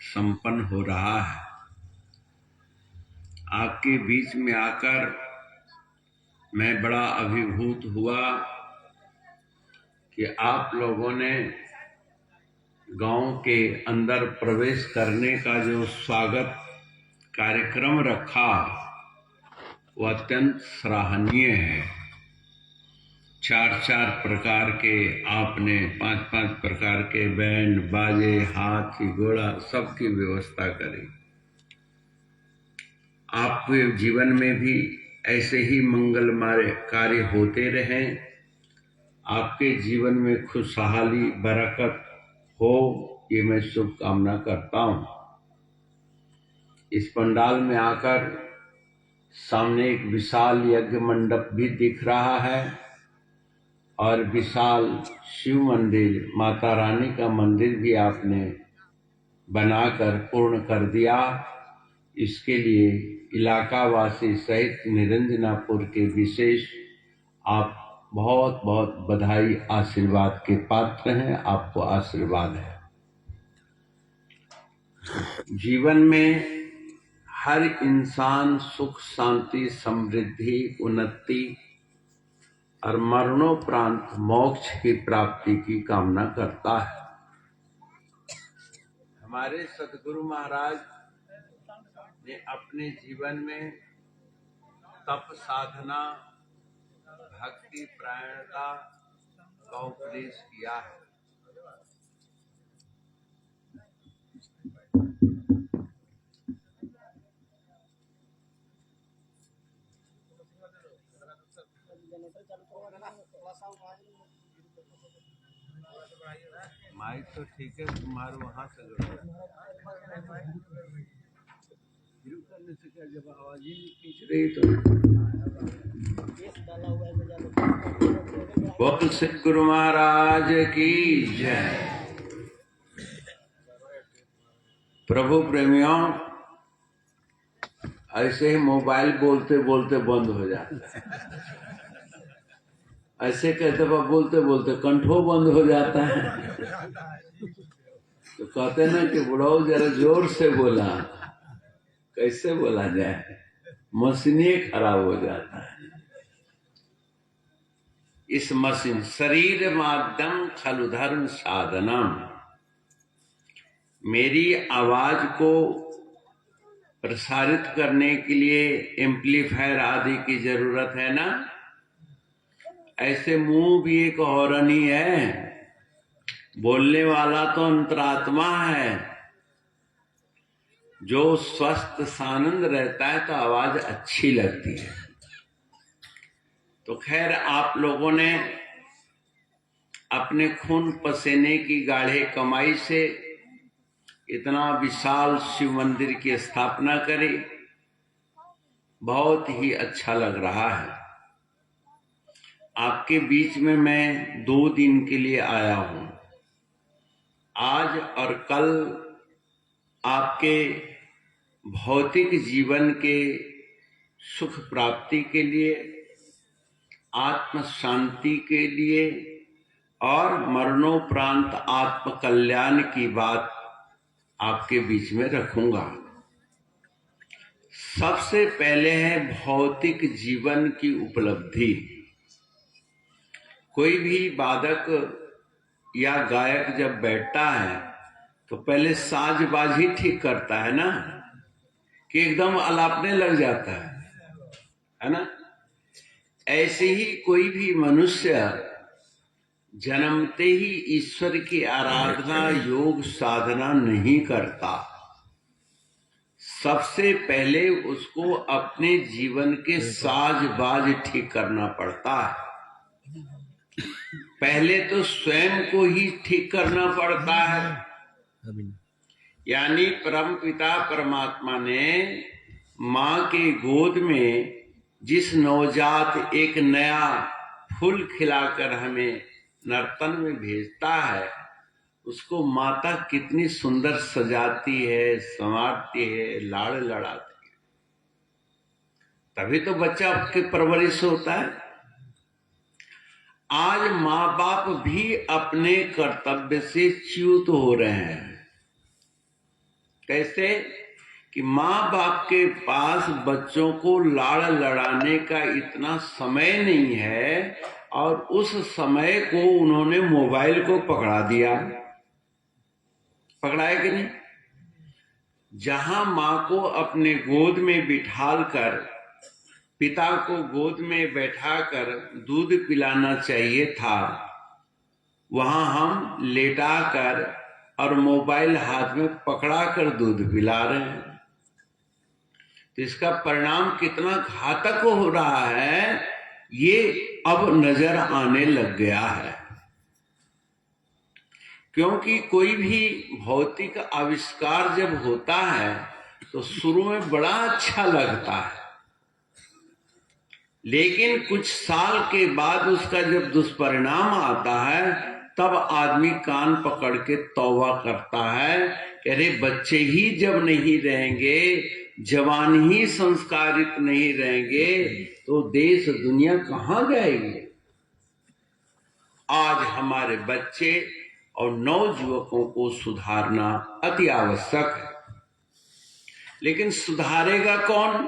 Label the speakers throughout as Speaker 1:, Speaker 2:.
Speaker 1: संपन्न हो रहा है। आपके बीच में आकर मैं बड़ा अभिभूत हुआ कि आप लोगों ने गांव के अंदर प्रवेश करने का जो स्वागत कार्यक्रम रखा वो अत्यंत सराहनीय है। 4-4 प्रकार के आपने 5-5 प्रकार के बैंड बाजे हाथी घोड़ा सबकी व्यवस्था करी। आपके जीवन में भी ऐसे ही मंगलमय कार्य होते रहें। आपके जीवन में खुशहाली बरकत हो, ये मैं शुभकामना करता हूं। इस पंडाल में आकर सामने एक विशाल यज्ञ मंडप भी दिख रहा है और विशाल शिव मंदिर माता रानी का मंदिर भी आपने बनाकर पूर्ण कर दिया। इसके लिए इलाका वासी सहित निरंजनापुर के विशेष आप बहुत बहुत बधाई आशीर्वाद के पात्र हैं। आपको आशीर्वाद है। जीवन में हर इंसान सुख शांति समृद्धि उन्नति और मरणोपरांत मोक्ष की प्राप्ति की कामना करता है। हमारे सद्गुरु महाराज ने अपने जीवन में तप साधना भक्ति प्रायणता का उपदेश किया है। माइक तो ठीक है, तुम्हारे वहां से शुरू करने से क्या, जब आवाज ही नहीं खींच रही तो। बोल श्री गुरु महाराज की जय। प्रभु प्रेमियों, ऐसे ही मोबाइल बोलते बोलते बंद हो जाता है। ऐसे कहते बोलते बोलते कंठों बंद हो जाता है। तो कहते ना कि बुढ़ाओ जरा जोर से बोला, कैसे बोला जाए, मशीनें खराब हो जाता है। इस मशीन शरीर माध्यम खलु धर्म साधनम, मेरी आवाज को प्रसारित करने के लिए एम्पलीफायर आदि की जरूरत है ना। ऐसे मुंह भी एक हॉर्न ही है, बोलने वाला तो अंतरात्मा है। जो स्वस्थ सानंद रहता है तो आवाज अच्छी लगती है। तो खैर, आप लोगों ने अपने खून पसीने की गाढ़े कमाई से इतना विशाल शिव मंदिर की स्थापना करी, बहुत ही अच्छा लग रहा है। आपके बीच में मैं 2 दिन के लिए आया हूं। आज और कल आपके भौतिक जीवन के सुख प्राप्ति के लिए, आत्म शांति के लिए और मरणोपरांत आत्म कल्याण की बात आपके बीच में रखूंगा। सबसे पहले है भौतिक जीवन की उपलब्धि। कोई भी वादक या गायक जब बैठता है तो पहले साजबाजी ठीक करता है ना, कि एकदम अलापने लग जाता है ना। ऐसे ही कोई भी मनुष्य जन्मते ही ईश्वर की आराधना योग साधना नहीं करता। सबसे पहले उसको अपने जीवन के साज-बाज ठीक करना पड़ता है। पहले तो स्वयं को ही ठीक करना पड़ता है। यानी परम पिता परमात्मा ने मां के गोद में जिस नवजात एक नया फूल खिलाकर हमें नर्तन में भेजता है, उसको माता कितनी सुंदर सजाती है, संवारती है, लाड़ लड़ाती है, तभी तो बच्चा के परवरिश होता है। आज माँ बाप भी अपने कर्तव्य से च्युत हो रहे हैं। कैसे कि माँ बाप के पास बच्चों को लाड़ लड़ाने का इतना समय नहीं है और उस समय को उन्होंने मोबाइल को पकड़ा दिया। पकड़ा है कि नहीं? जहां माँ को अपने गोद में बिठाल कर, पिता को गोद में बैठाकर दूध पिलाना चाहिए था, वहां हम लेटाकर और मोबाइल हाथ में पकड़ाकर दूध पिला रहे हैं। तो इसका परिणाम कितना घातक हो रहा है ये अब नजर आने लग गया है। क्योंकि कोई भी भौतिक आविष्कार जब होता है तो शुरू में बड़ा अच्छा लगता है, लेकिन कुछ साल के बाद उसका जब दुष्परिणाम आता है तब आदमी कान पकड़ के तौबा करता है कि अरे बच्चे ही जब नहीं रहेंगे, जवान ही संस्कारित नहीं रहेंगे तो देश दुनिया कहां जाएगी। आज हमारे बच्चे और नवयुवकों को सुधारना अति आवश्यक है। लेकिन सुधारेगा कौन?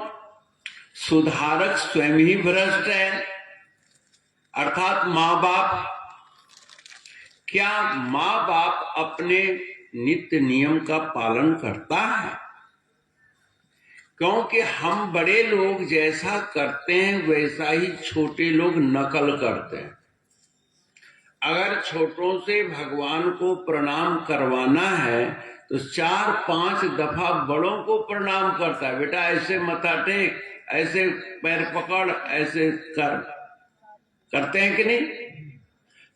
Speaker 1: सुधारक स्वयं ही भ्रष्ट है, अर्थात माँ बाप। क्या माँ बाप अपने नित्य नियम का पालन करता है? क्योंकि हम बड़े लोग जैसा करते हैं वैसा ही छोटे लोग नकल करते हैं। अगर छोटों से भगवान को प्रणाम करवाना है तो 4-5 दफा बड़ों को प्रणाम करता है। बेटा ऐसे मथा टेक, ऐसे पैर पकड़, ऐसे करते हैं कि नहीं?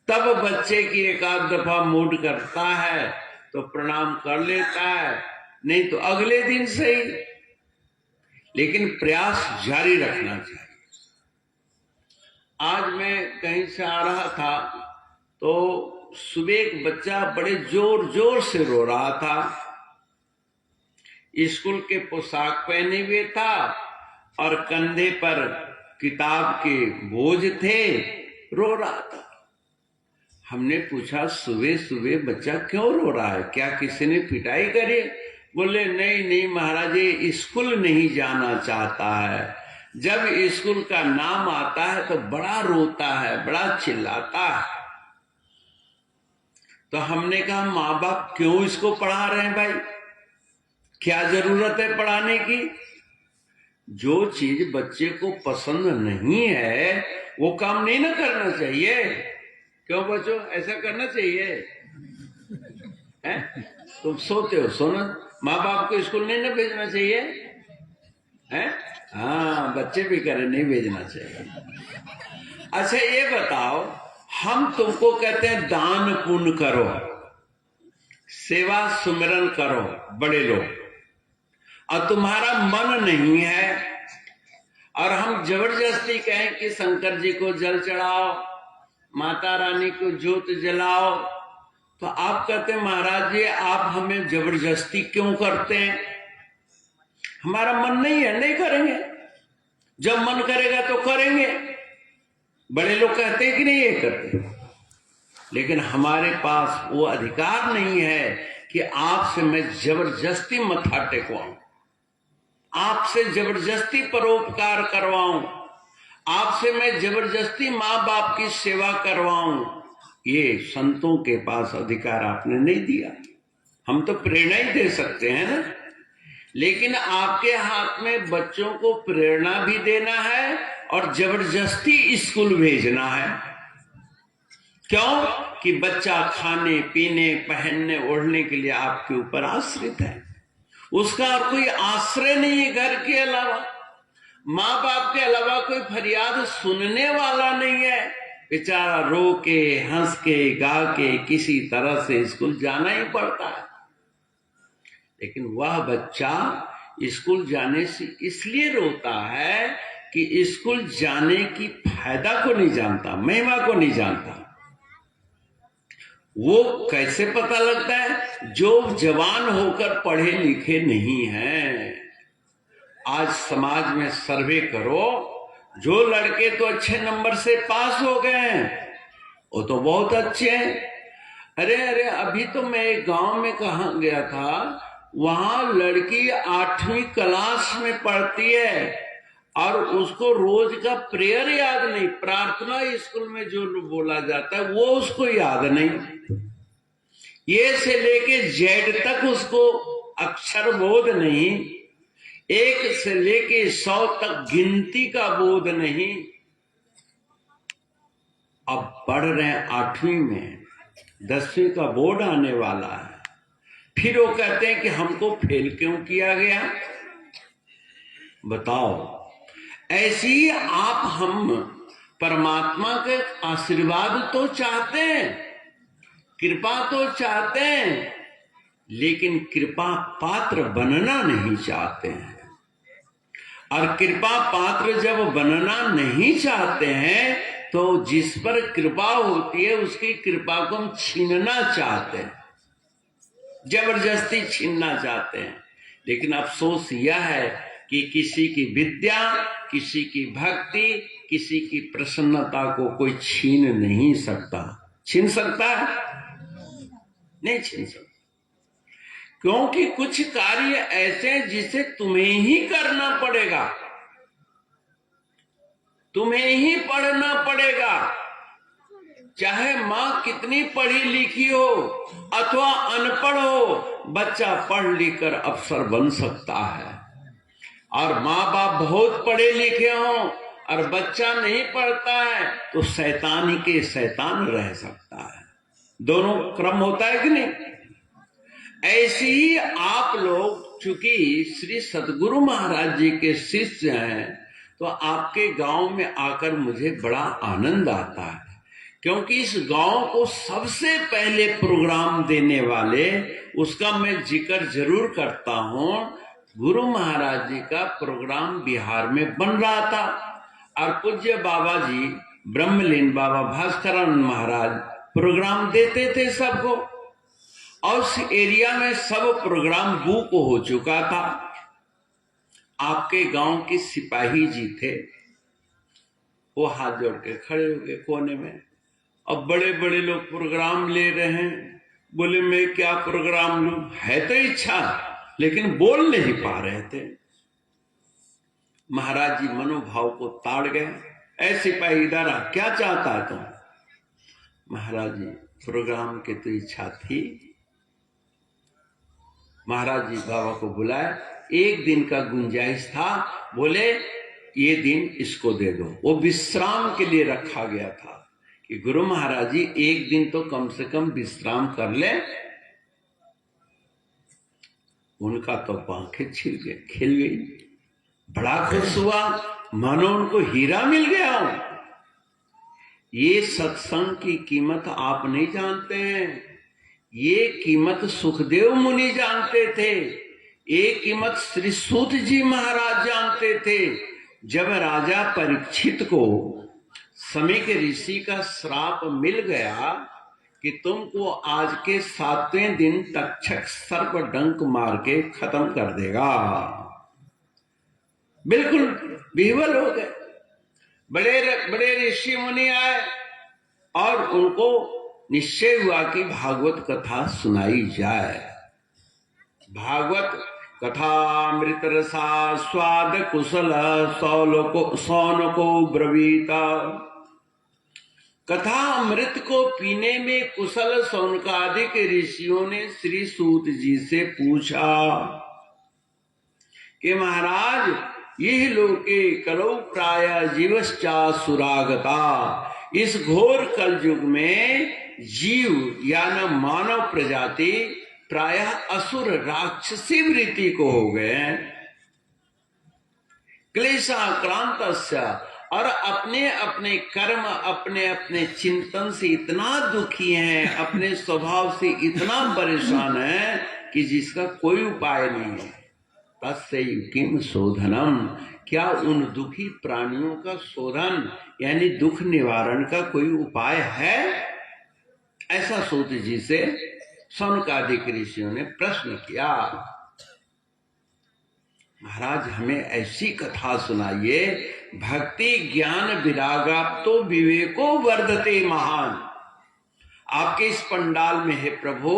Speaker 1: तब बच्चे की एक आध दफा मूड करता है तो प्रणाम कर लेता है, नहीं तो अगले दिन से ही। लेकिन प्रयास जारी रखना चाहिए। आज मैं कहीं से आ रहा था तो सुबह एक बच्चा बड़े जोर जोर से रो रहा था। स्कूल के पोशाक पहने हुए था और कंधे पर किताब के बोझ थे, रो रहा था। हमने पूछा सुबह सुबह बच्चा क्यों रो रहा है, क्या किसी ने पिटाई करी? बोले नहीं नहीं महाराज, ये स्कूल नहीं जाना चाहता है। जब स्कूल का नाम आता है तो बड़ा रोता है, बड़ा चिल्लाता है। तो हमने कहा माँ बाप क्यों इसको पढ़ा रहे हैं भाई, क्या जरूरत है पढ़ाने की? जो चीज बच्चे को पसंद नहीं है वो काम नहीं ना करना चाहिए। क्यों बच्चों, ऐसा करना चाहिए? हैं? तुम सोते हो, सोना। माँ बाप को स्कूल नहीं ना भेजना चाहिए? हैं? हाँ, बच्चे भी करें नहीं भेजना चाहिए। अच्छा ये बताओ, हम तुमको कहते हैं दान पुण्य करो, सेवा सुमिरन करो बड़े लोग, और तुम्हारा मन नहीं है और हम जबरदस्ती कहें कि शंकर जी को जल चढ़ाओ, माता रानी को ज्योत जलाओ, तो आप कहते हैं महाराज जी आप हमें जबरदस्ती क्यों करते हैं? हमारा मन नहीं है, नहीं करेंगे। जब मन करेगा तो करेंगे। बड़े लोग कहते हैं कि नहीं ये करते, लेकिन हमारे पास वो अधिकार नहीं है कि आपसे मैं जबरदस्ती मत्था टेकवाऊं, आपसे जबरदस्ती परोपकार करवाऊं, आपसे मैं जबरदस्ती माँ बाप की सेवा करवाऊं। ये संतों के पास अधिकार आपने नहीं दिया। हम तो प्रेरणा ही दे सकते हैं ना, लेकिन आपके हाथ में बच्चों को प्रेरणा भी देना है और जबरदस्ती स्कूल भेजना है। क्यों? कि बच्चा खाने पीने पहनने ओढ़ने के लिए आपके ऊपर आश्रित है, उसका और कोई आश्रय नहीं है घर के अलावा, माँ बाप के अलावा कोई फरियाद सुनने वाला नहीं है। बेचारा रो के हंस के गा के किसी तरह से स्कूल जाना ही पड़ता है। लेकिन वह बच्चा स्कूल जाने से इसलिए रोता है कि स्कूल जाने की फायदा को नहीं जानता, महिमा को नहीं जानता। वो कैसे पता लगता है? जो जवान होकर पढ़े लिखे नहीं हैं। आज समाज में सर्वे करो, जो लड़के तो अच्छे नंबर से पास हो गए हैं वो तो बहुत अच्छे हैं। अरे अभी तो मैं एक गांव में कहा गया था, वहां लड़की 8वीं क्लास में पढ़ती है और उसको रोज का प्रेयर याद नहीं, प्रार्थना स्कूल में जो बोला जाता है वो उसको याद नहीं, ये से लेके जेड तक उसको अक्षर बोध नहीं, 1 से लेके 100 तक गिनती का बोध नहीं। अब पढ़ रहे हैं 8वीं में, 10वीं का बोर्ड आने वाला है, फिर वो कहते हैं कि हमको फेल क्यों किया गया। बताओ, ऐसी ही आप हम परमात्मा के आशीर्वाद तो चाहते हैं, कृपा तो चाहते हैं, लेकिन कृपा पात्र बनना नहीं चाहते हैं। और कृपा पात्र जब बनना नहीं चाहते हैं तो जिस पर कृपा होती है उसकी कृपा को हम छीनना चाहते हैं, जबरदस्ती छीनना चाहते हैं। लेकिन अफसोस यह है कि किसी की विद्या, किसी की भक्ति, किसी की प्रसन्नता को कोई छीन नहीं सकता। छीन सकता है? नहीं छीन सकता, क्योंकि कुछ कार्य ऐसे हैं जिसे तुम्हें ही करना पड़ेगा, तुम्हें ही पढ़ना पड़ेगा। चाहे माँ कितनी पढ़ी लिखी हो अथवा अनपढ़ हो, बच्चा पढ़ लिख कर अफसर बन सकता है। और माँ बाप बहुत पढ़े लिखे हों और बच्चा नहीं पढ़ता है तो शैतानी के शैतान रह सकता है। दोनों क्रम होता है कि नहीं? ऐसे ही आप लोग चूंकि श्री सद्गुरु महाराज जी के शिष्य हैं तो आपके गांव में आकर मुझे बड़ा आनंद आता है, क्योंकि इस गांव को सबसे पहले प्रोग्राम देने वाले, उसका मैं जिक्र जरूर करता हूं, गुरु महाराज जी का प्रोग्राम बिहार में बन रहा था और पूज्य बाबा जी ब्रह्मलीन बाबा भास्करानंद महाराज प्रोग्राम देते थे सबको, और उस एरिया में सब प्रोग्राम बुक हो चुका था। आपके गांव के सिपाही जी थे, वो हाथ जोड़ के खड़े हो गए कोने में। अब बड़े बड़े लोग प्रोग्राम ले रहे हैं, बोले मैं क्या प्रोग्राम लूं, है तो इच्छा लेकिन बोल नहीं पा रहे थे। महाराज जी मनोभाव को ताड़ गए, ऐ सिपाही इधर आ, क्या चाहता है तुम? महाराज जी प्रोग्राम की तो इच्छा थी। महाराज जी बाबा को बुलाया, 1 दिन का गुंजाइश था, बोले ये दिन इसको दे दो। वो विश्राम के लिए रखा गया था कि गुरु महाराज जी 1 दिन तो कम से कम विश्राम कर ले। उनका तो आंखें खिल गई, बड़ा खुश हुआ, मानो उनको हीरा मिल गया हो। ये सत्संग की कीमत आप नहीं जानते हैं, ये कीमत सुखदेव मुनि जानते थे, ये कीमत श्री सूत जी महाराज जानते थे। जब राजा परीक्षित को समीक ऋषि का श्राप मिल गया कि तुमको आज के 7वें दिन तक्षक सर्प डंक मार के खत्म कर देगा, बिल्कुल विह्वल हो गए। बड़े बड़े ऋषि मुनि आए और उनको निश्चय हुआ कि भागवत कथा सुनाई जाए। भागवत कथा अमृत रसा स्वाद कुशल सौनको ब्रवीता। कथा अमृत को पीने में कुशल सौनकादिक ऋषियों ने श्री सूत जी से पूछा कि महाराज यह लोके कलौ प्राय जीवश्चा सुरागता, इस घोर कलयुग में जीव या न मानव प्रजाति प्रायः असुर राक्षसी वृत्ति को हो गए, क्लेशाक्रांतस्य, और अपने अपने कर्म अपने अपने चिंतन से इतना दुखी हैं, अपने स्वभाव से इतना परेशान है कि जिसका कोई उपाय नहीं है। तस्य किम शोधनम, क्या उन दुखी प्राणियों का शोधन यानी दुख निवारण का कोई उपाय है? ऐसा सूत जी से सौनकादिक ऋषियों ने प्रश्न किया। महाराज हमें ऐसी कथा सुनाइए, भक्ति ज्ञान विरागाप्तो विवेको वर्धते महान। आपके इस पंडाल में है प्रभु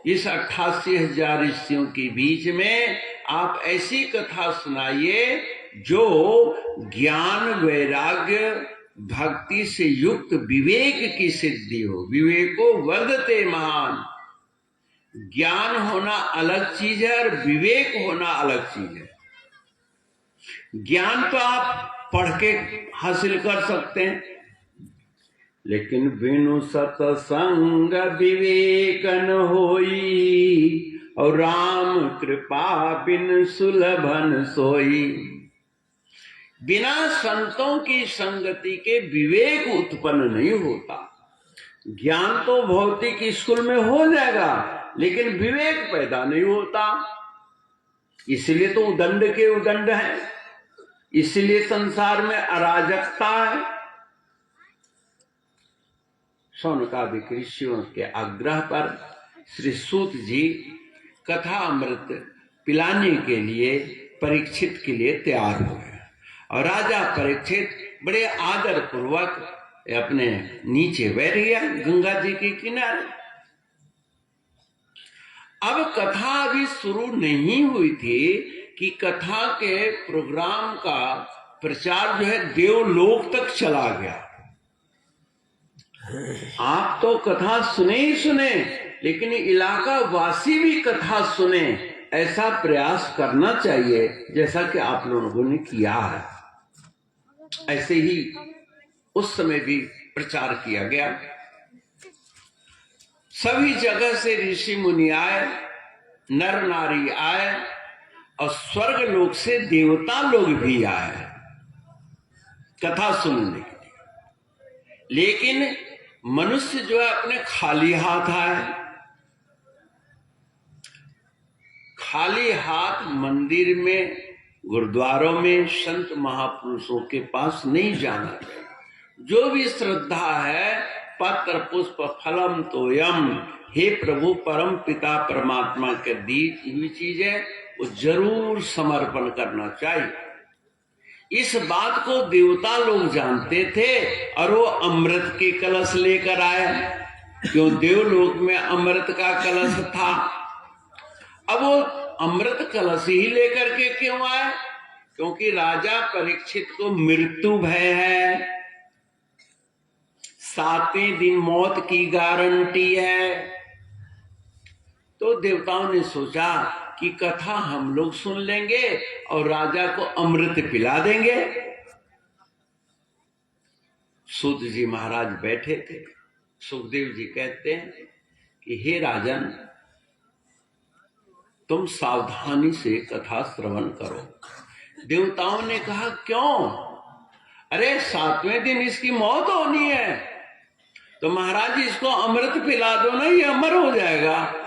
Speaker 1: इस 88,000 ऋषियों के बीच में आप ऐसी कथा सुनाइए जो ज्ञान, वैराग्य, भक्ति से युक्त विवेक की सिद्धि हो। विवेको वर्धते महान। ज्ञान होना अलग चीज है और विवेक होना अलग चीज है। ज्ञान तो आप पढ़ के हासिल कर सकते हैं, लेकिन बिनु सतसंग विवेक न होई, और राम कृपा बिन सुलभन सोई। बिना संतों की संगति के विवेक उत्पन्न नहीं होता। ज्ञान तो भौतिक स्कूल में हो जाएगा, लेकिन विवेक पैदा नहीं होता। इसलिए तो उदंड के उदंड है, इसलिए संसार में अराजकता है। शौनकादिक ऋषियों के आग्रह पर श्री सूत जी कथा अमृत पिलाने के लिए परीक्षित के लिए तैयार हुए, और राजा परीक्षित बड़े आदर पूर्वक अपने नीचे बैठ गया गंगा जी के किनारे। अब कथा अभी शुरू नहीं हुई थी कि कथा के प्रोग्राम का प्रचार जो है देवलोक तक चला गया। आप तो कथा सुने ही सुने, लेकिन इलाका वासी भी कथा सुने, ऐसा प्रयास करना चाहिए जैसा कि आप लोगों ने किया है। ऐसे ही उस समय भी प्रचार किया गया। सभी जगह से ऋषि मुनि आए, नर नारी आए, और स्वर्ग लोक से देवता लोग भी आए कथा सुनने के लिए। लेकिन मनुष्य जो है अपने खाली हाथ आए। खाली हाथ मंदिर में, गुरुद्वारों में, संत महापुरुषों के पास नहीं जाना चाहिए। जो भी श्रद्धा है, पत्र पुष्प फलम तोयम, हे प्रभु परम पिता परमात्मा के दी हुई चीज है, वो जरूर समर्पण करना चाहिए। इस बात को देवता लोग जानते थे, और वो अमृत के कलश लेकर आए। क्यों? देवलोक में अमृत का कलश था। अब वो अमृत कलश ही लेकर के क्यों आए? क्योंकि राजा परीक्षित को मृत्यु भय है, 7वें दिन मौत की गारंटी है। तो देवताओं ने सोचा कि कथा हम लोग सुन लेंगे और राजा को अमृत पिला देंगे। सूत जी महाराज बैठे थे। सुखदेव जी कहते हैं कि हे राजन, तुम सावधानी से कथा श्रवण करो। देवताओं ने कहा क्यों? अरे 7वें दिन इसकी मौत होनी है, तो महाराज इसको अमृत पिला दो ना, ये अमर हो जाएगा।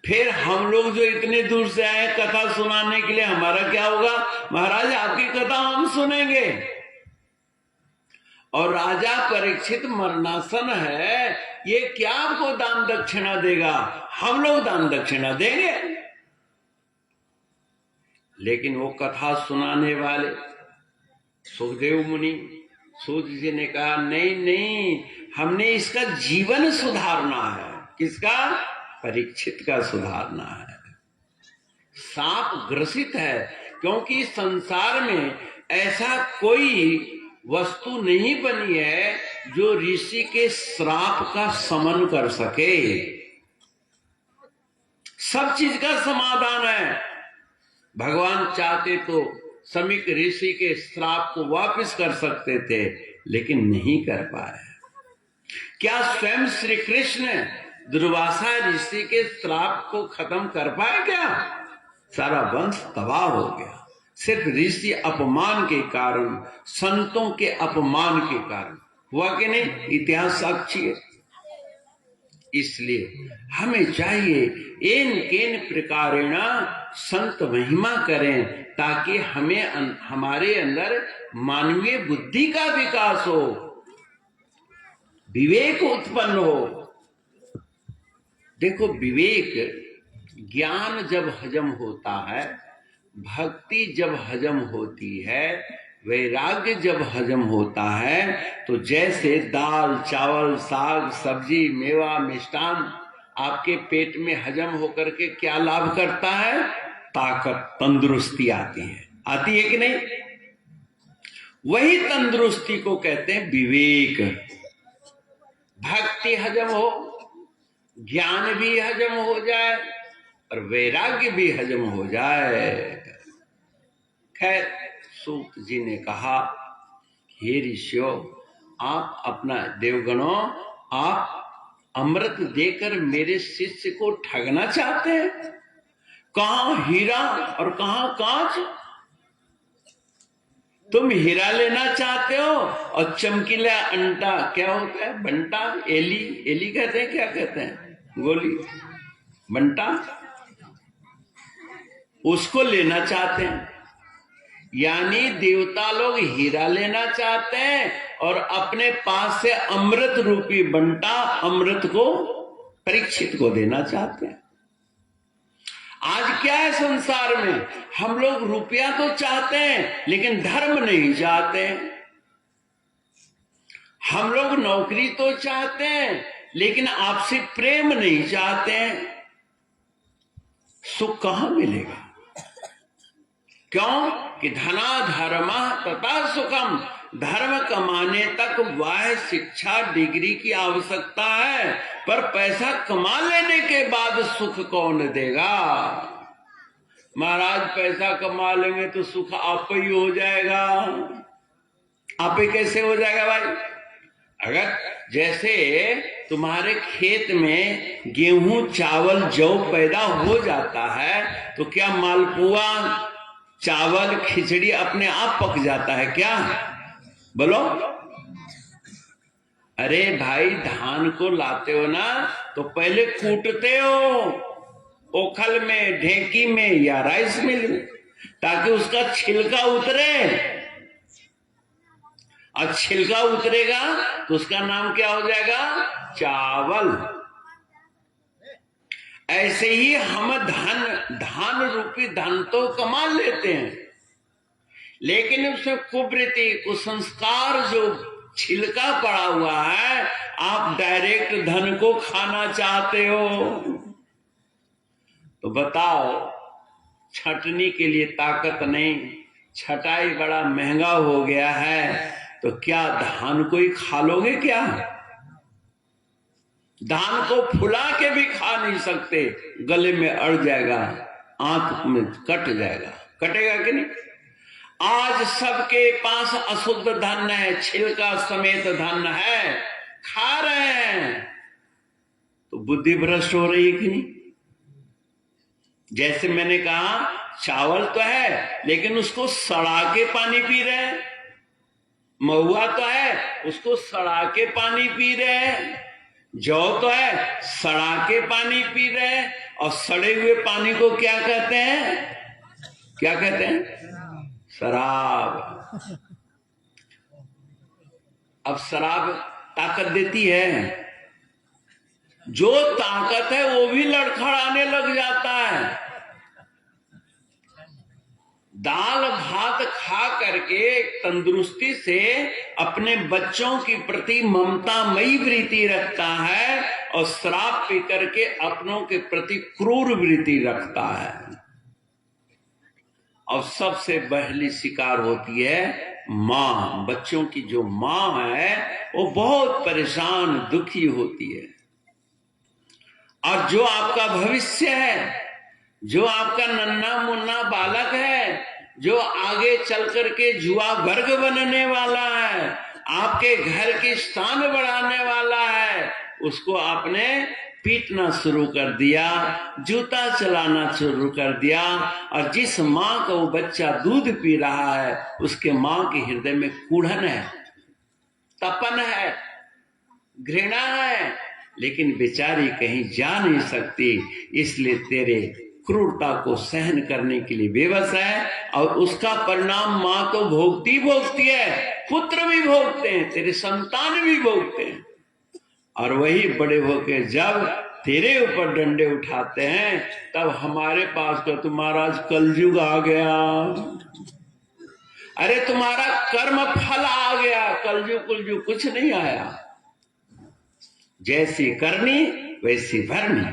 Speaker 1: फिर हम लोग जो इतने दूर से आए कथा सुनाने के लिए, हमारा क्या होगा? महाराज आपकी कथा हम सुनेंगे। और राजा परीक्षित मरणासन है, ये क्या आपको दान दक्षिणा देगा? हम लोग दान दक्षिणा देंगे। लेकिन वो कथा सुनाने वाले सुखदेव मुनि, सूत जी ने कहा नहीं नहीं, हमने इसका जीवन सुधारना है। किसका? परीक्षित का सुधारना है। सांप ग्रसित है, क्योंकि संसार में ऐसा कोई वस्तु नहीं बनी है जो ऋषि के श्राप का शमन कर सके। सब चीज का समाधान है। भगवान चाहते तो समीक ऋषि के श्राप को वापस कर सकते थे, लेकिन नहीं कर पाए। क्या स्वयं श्री कृष्ण दुर्वासा ऋषि के श्राप को खत्म कर पाए? क्या? सारा वंश तबाह हो गया, सिर्फ ऋषि अपमान के कारण, संतों के अपमान के कारण। हुआ कि नहीं? इतिहास साक्षी है। इसलिए हमें चाहिए एन केन प्रकारेण संत महिमा करें, ताकि हमारे अंदर मानवीय बुद्धि का विकास हो, विवेक उत्पन्न हो। देखो, विवेक, ज्ञान जब हजम होता है, भक्ति जब हजम होती है, वैराग्य जब हजम होता है तो जैसे दाल चावल साग सब्जी मेवा मिष्टान आपके पेट में हजम होकर के क्या लाभ करता है? ताकत, तंदुरुस्ती आती है कि नहीं? वही तंदुरुस्ती को कहते हैं विवेक। भक्ति हजम हो, ज्ञान भी हजम हो जाए और वैराग्य भी हजम हो जाए। खैर, सूत जी ने कहा, हे ऋषियों, आप अपना देवगणों, आप अमृत देकर मेरे शिष्य को ठगना चाहते हैं? कहां हीरा और कहां कांच? तुम हीरा लेना चाहते हो और चमकीला अंटा, क्या होता है, बंटा, एली, एली कहते हैं, क्या कहते हैं, गोली, बंटा, उसको लेना चाहते हैं। यानी देवता लोग हीरा लेना चाहते हैं और अपने पास से अमृत रूपी बंटा, अमृत को परीक्षित को देना चाहते हैं। आज क्या है संसार में, हम लोग रुपया तो चाहते हैं लेकिन धर्म नहीं चाहते हैं। हम लोग नौकरी तो चाहते हैं लेकिन आपसे प्रेम नहीं चाहते हैं। सुख कहां मिलेगा? क्यों कि धना धर्म तथा सुखम, धर्म कमाने तक वाह शिक्षा डिग्री की आवश्यकता है, पर पैसा कमा लेने के बाद सुख कौन देगा? महाराज पैसा कमा लेंगे तो सुख आप ही हो जाएगा। आप ही कैसे हो जाएगा भाई? अगर जैसे तुम्हारे खेत में गेहूं चावल जौ पैदा हो जाता है तो क्या मालपुआ चावल खिचड़ी अपने आप पक जाता है क्या? बोलो। अरे भाई, धान को लाते हो ना तो पहले कूटते हो, ओखल में, ढेंकी में या राइस मिल में, ताकि उसका छिलका उतरे। और छिलका उतरेगा तो उसका नाम क्या हो जाएगा? चावल। ऐसे ही हम धान रूपी धन तो कमा लेते हैं, लेकिन उसमें कुवृत्ति, कुसंस्कार, जो छिलका पड़ा हुआ है, आप डायरेक्ट धन को खाना चाहते हो। तो बताओ, छटनी के लिए ताकत नहीं, छटाई बड़ा महंगा हो गया है, तो क्या धान को ही खा लोगे क्या? धान को फुला के भी खा नहीं सकते, गले में अड़ जाएगा, आंत में कट जाएगा। कटेगा कि नहीं? आज सबके पास अशुद्ध धन है, छिलका समेत धन है, खा रहे हैं, तो बुद्धि भ्रष्ट हो रही है कि नहीं? जैसे मैंने कहा, चावल तो है लेकिन उसको सड़ा के पानी पी रहे हैं, महुआ तो है उसको सड़ा के पानी पी रहे हैं, जौ तो है सड़ा के पानी पी रहे हैं, और सड़े हुए पानी को क्या कहते हैं? क्या कहते हैं? शराब। अब शराब ताकत देती है, जो ताकत है वो भी लड़खड़ाने लग जाता है। दाल भात खा करके तंदुरुस्ती से अपने बच्चों की प्रति ममतामयी वृत्ति रखता है, और शराब पी करके अपनों के प्रति क्रूर वृत्ति रखता है। और सबसे पहली शिकार होती है मां। बच्चों की जो मां है वो बहुत परेशान, दुखी होती है। और जो आपका भविष्य है, जो आपका नन्हा मुन्ना बालक है, जो आगे चल करके जुआ वर्ग बनने वाला है, आपके घर की स्थान बढ़ाने वाला है, उसको आपने पीटना शुरू कर दिया, जूता चलाना शुरू कर दिया। और जिस माँ का वो बच्चा दूध पी रहा है, उसके माँ के हृदय में कूढ़न है, तपन है, घृणा है, लेकिन बेचारी कहीं जा नहीं सकती, इसलिए तेरे क्रूरता को सहन करने के लिए बेबस है। और उसका परिणाम मां तो भोगती है, पुत्र भी भोगते हैं, तेरे संतान भी भोगते हैं। और वही बड़े होकर जब तेरे ऊपर डंडे उठाते हैं, तब हमारे पास तो महाराज कलयुग आ गया। अरे तुम्हारा कर्म फल आ गया, कलजू कुलजू कुछ नहीं आया। जैसी करनी वैसी भरनी,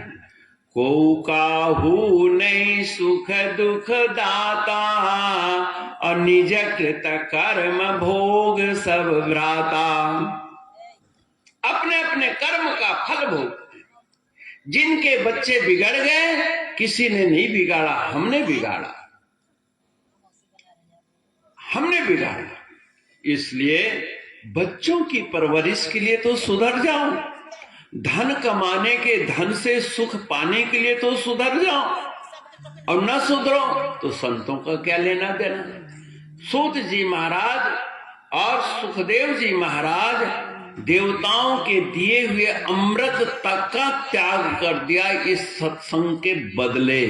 Speaker 1: को काहू नहीं सुख दुख दाता, और निज कृत कर्म भोग सब भ्राता। अपने अपने कर्म का फल भोग। जिनके बच्चे बिगड़ गए, किसी ने नहीं बिगाड़ा, हमने बिगाड़ा, हमने बिगाड़ा। इसलिए बच्चों की परवरिश के लिए तो सुधर जाओ, धन कमाने के, धन से सुख पाने के लिए तो सुधर जाओ, और न सुधरो तो संतों का क्या लेना देना। सूत जी महाराज और सुखदेव जी महाराज देवताओं के दिए हुए अमृत तक का त्याग कर दिया इस सत्संग के बदले।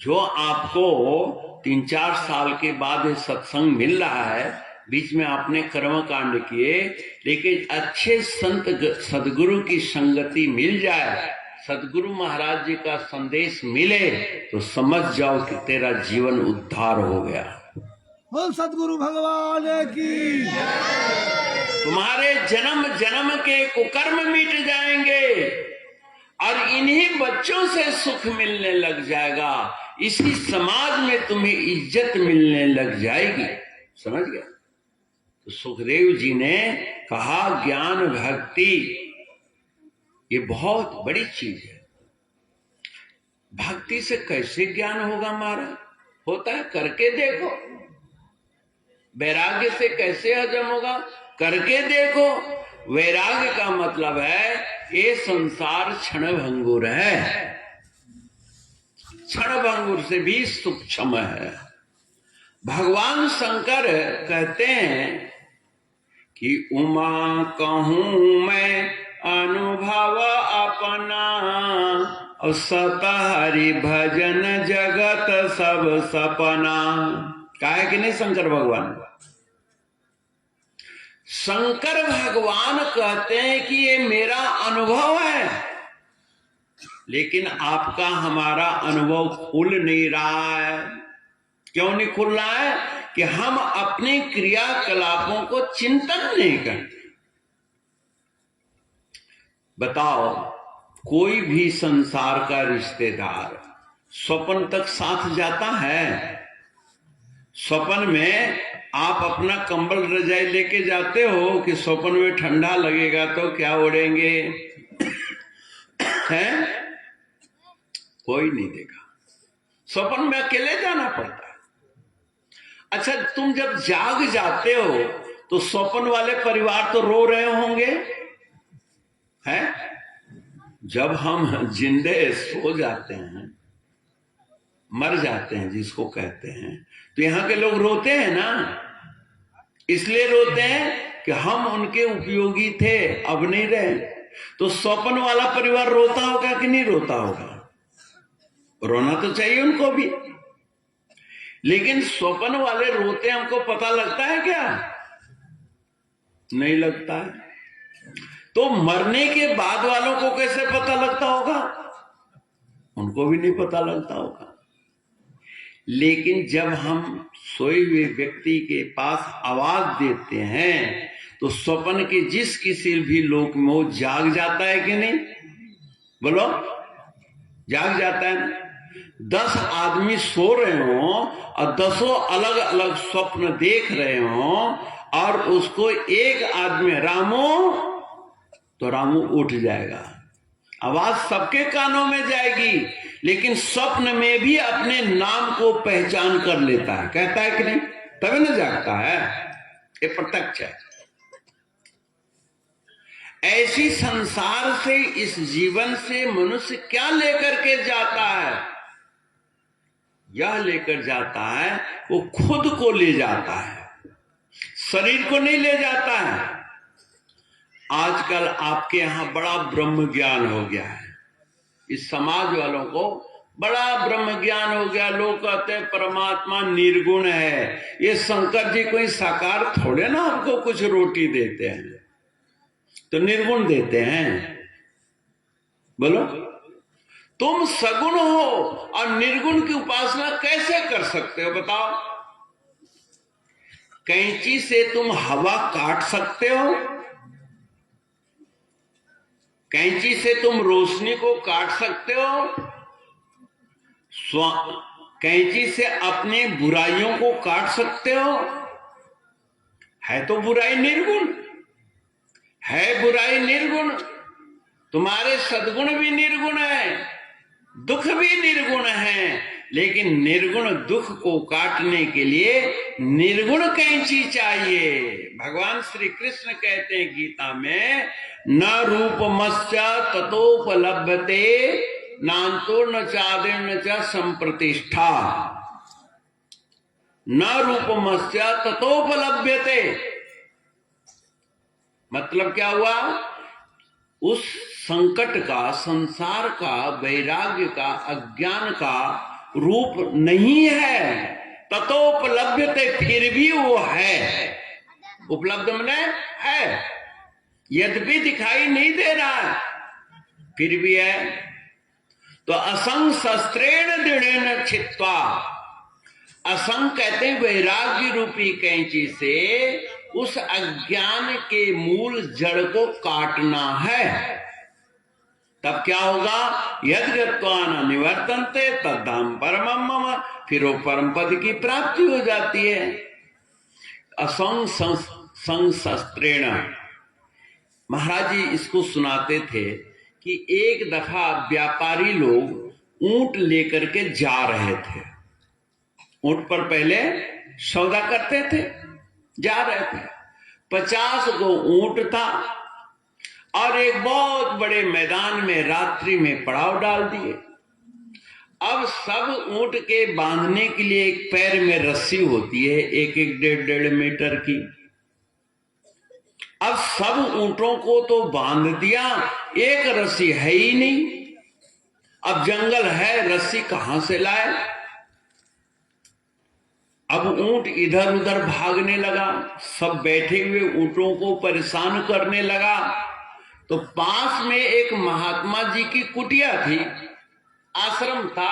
Speaker 1: जो आपको 3-4 साल के बाद सत्संग मिल रहा है, बीच में आपने कर्म कांड किए, लेकिन अच्छे संत सदगुरु की संगति मिल जाए, सदगुरु महाराज जी का संदेश मिले, तो समझ जाओ कि तेरा जीवन उद्धार हो गया।
Speaker 2: बोल सदगुरु भगवान की।
Speaker 1: तुम्हारे जन्म जन्म के कुकर्म मिट जाएंगे और इन्हीं बच्चों से सुख मिलने लग जाएगा। इसी समाज में तुम्हें इज्जत मिलने लग जाएगी। समझ गया? तो सुखदेव जी ने कहा ज्ञान भक्ति ये बहुत बड़ी चीज है। भक्ति से कैसे ज्ञान होगा महाराज? होता है, करके देखो। वैराग्य से कैसे हजम होगा? करके देखो। वैराग्य का मतलब है ये संसार क्षणभंगुर है, क्षणभंगुर से भी सूक्ष्म है। भगवान शंकर कहते हैं कि उमा कहूं मैं अनुभव अपना, और सत हरि भजन जगत सब सपना। कहा है कि नहीं शंकर भगवान? शंकर भगवान कहते हैं कि ये मेरा अनुभव है, लेकिन आपका हमारा अनुभव खुल नहीं रहा है। क्यों नहीं खुल रहा है? कि हम अपने क्रियाकलापों को चिंतन नहीं करते। बताओ, कोई भी संसार का रिश्तेदार स्वप्न तक साथ जाता है? स्वप्न में आप अपना कंबल रजाई लेके जाते हो कि स्वप्न में ठंडा लगेगा तो क्या ओढ़ेंगे? हैं? कोई नहीं देगा। स्वप्न में अकेले जाना पड़ता है। अच्छा, तुम जब जाग जाते हो तो स्वप्न वाले परिवार तो रो रहे होंगे, हैं? जब हम जिंदे सो जाते हैं, मर जाते हैं जिसको कहते हैं, तो यहां के लोग रोते हैं ना। इसलिए रोते हैं कि हम उनके उपयोगी थे, अब नहीं रहे। तो स्वप्न वाला परिवार रोता होगा कि नहीं रोता होगा? रोना तो चाहिए उनको भी। लेकिन स्वप्न वाले रोते हमको पता लगता है क्या? नहीं लगता है। तो मरने के बाद वालों को कैसे पता लगता होगा? उनको भी नहीं पता लगता होगा। लेकिन जब हम सोए हुए व्यक्ति के पास आवाज देते हैं तो स्वप्न के जिस किसी भी लोक में वो जाग जाता है कि नहीं? बोलो, जाग जाता है। 10 आदमी सो रहे हो और 10 अलग अलग स्वप्न देख रहे हो, और उसको एक आदमी रामू, तो रामू उठ जाएगा, आवाज सबके कानों में जाएगी, लेकिन स्वप्न में भी अपने नाम को पहचान कर लेता है। कहता है कि नहीं? तभी ना जागता है। ये प्रत्यक्ष है। ऐसी संसार से, इस जीवन से मनुष्य क्या लेकर के जाता है? यह लेकर जाता है, वो खुद को ले जाता है, शरीर को नहीं ले जाता है। आजकल आपके यहां बड़ा ब्रह्म ज्ञान हो गया है। इस समाज वालों को बड़ा ब्रह्म ज्ञान हो गया। लोग कहते हैं परमात्मा निर्गुण है। ये शंकर जी कोई साकार थोड़े ना हमको कुछ रोटी देते हैं, तो निर्गुण देते हैं। बोलो, तुम सगुण हो और निर्गुण की उपासना कैसे कर सकते हो? बताओ। कैंची से तुम हवा काट सकते हो? कैंची से तुम रोशनी को काट सकते हो? कैंची से अपने बुराइयों को काट सकते हो? है तो बुराई निर्गुण, है बुराई निर्गुण। तुम्हारे सद्गुण भी निर्गुण है, दुख भी निर्गुण है, लेकिन निर्गुण दुख को काटने के लिए निर्गुण कैंची चाहिए। भगवान श्री कृष्ण कहते हैं गीता में, न रूपमस्य ततोपलभ्यते नान्तो न चादिर्न च संप्रतिष्ठा। न रूपमस्य ततोपलभ्यते मतलब क्या हुआ? उस संकट का, संसार का, वैराग्य का, अज्ञान का रूप नहीं है। ततोपलभ्यते फिर भी वो है। उपलब्ध मने है, यद्यपि दिखाई नहीं दे रहा है फिर भी है। तो असंग शस्त्रेण दृढ़ेन छित्त्वा, असंग कहते हैं वैराग्य रूपी कैंची से उस अज्ञान के मूल जड़ को काटना है। तब क्या होगा? यद गत्वा न निवर्तन्ते तद्धाम परमं मम, फिर वो परम पद की प्राप्ति हो जाती है। असंग संग शस्त्रेण, महाराज जी इसको सुनाते थे कि एक दफा व्यापारी लोग ऊंट लेकर के जा रहे थे। ऊंट पर पहले सौदा करते थे, जा रहे थे। 50 को ऊंट था और एक बहुत बड़े मैदान में रात्रि में पड़ाव डाल दिए। अब सब ऊंट के बांधने के लिए एक पैर में रस्सी होती है, एक एक 1.5 मीटर की। अब सब ऊंटों को तो बांध दिया, एक रस्सी है ही नहीं। अब जंगल है, रस्सी कहां से लाए? अब ऊंट इधर उधर भागने लगा, सब बैठे हुए ऊंटों को परेशान करने लगा। तो पास में एक महात्मा जी की कुटिया थी, आश्रम था।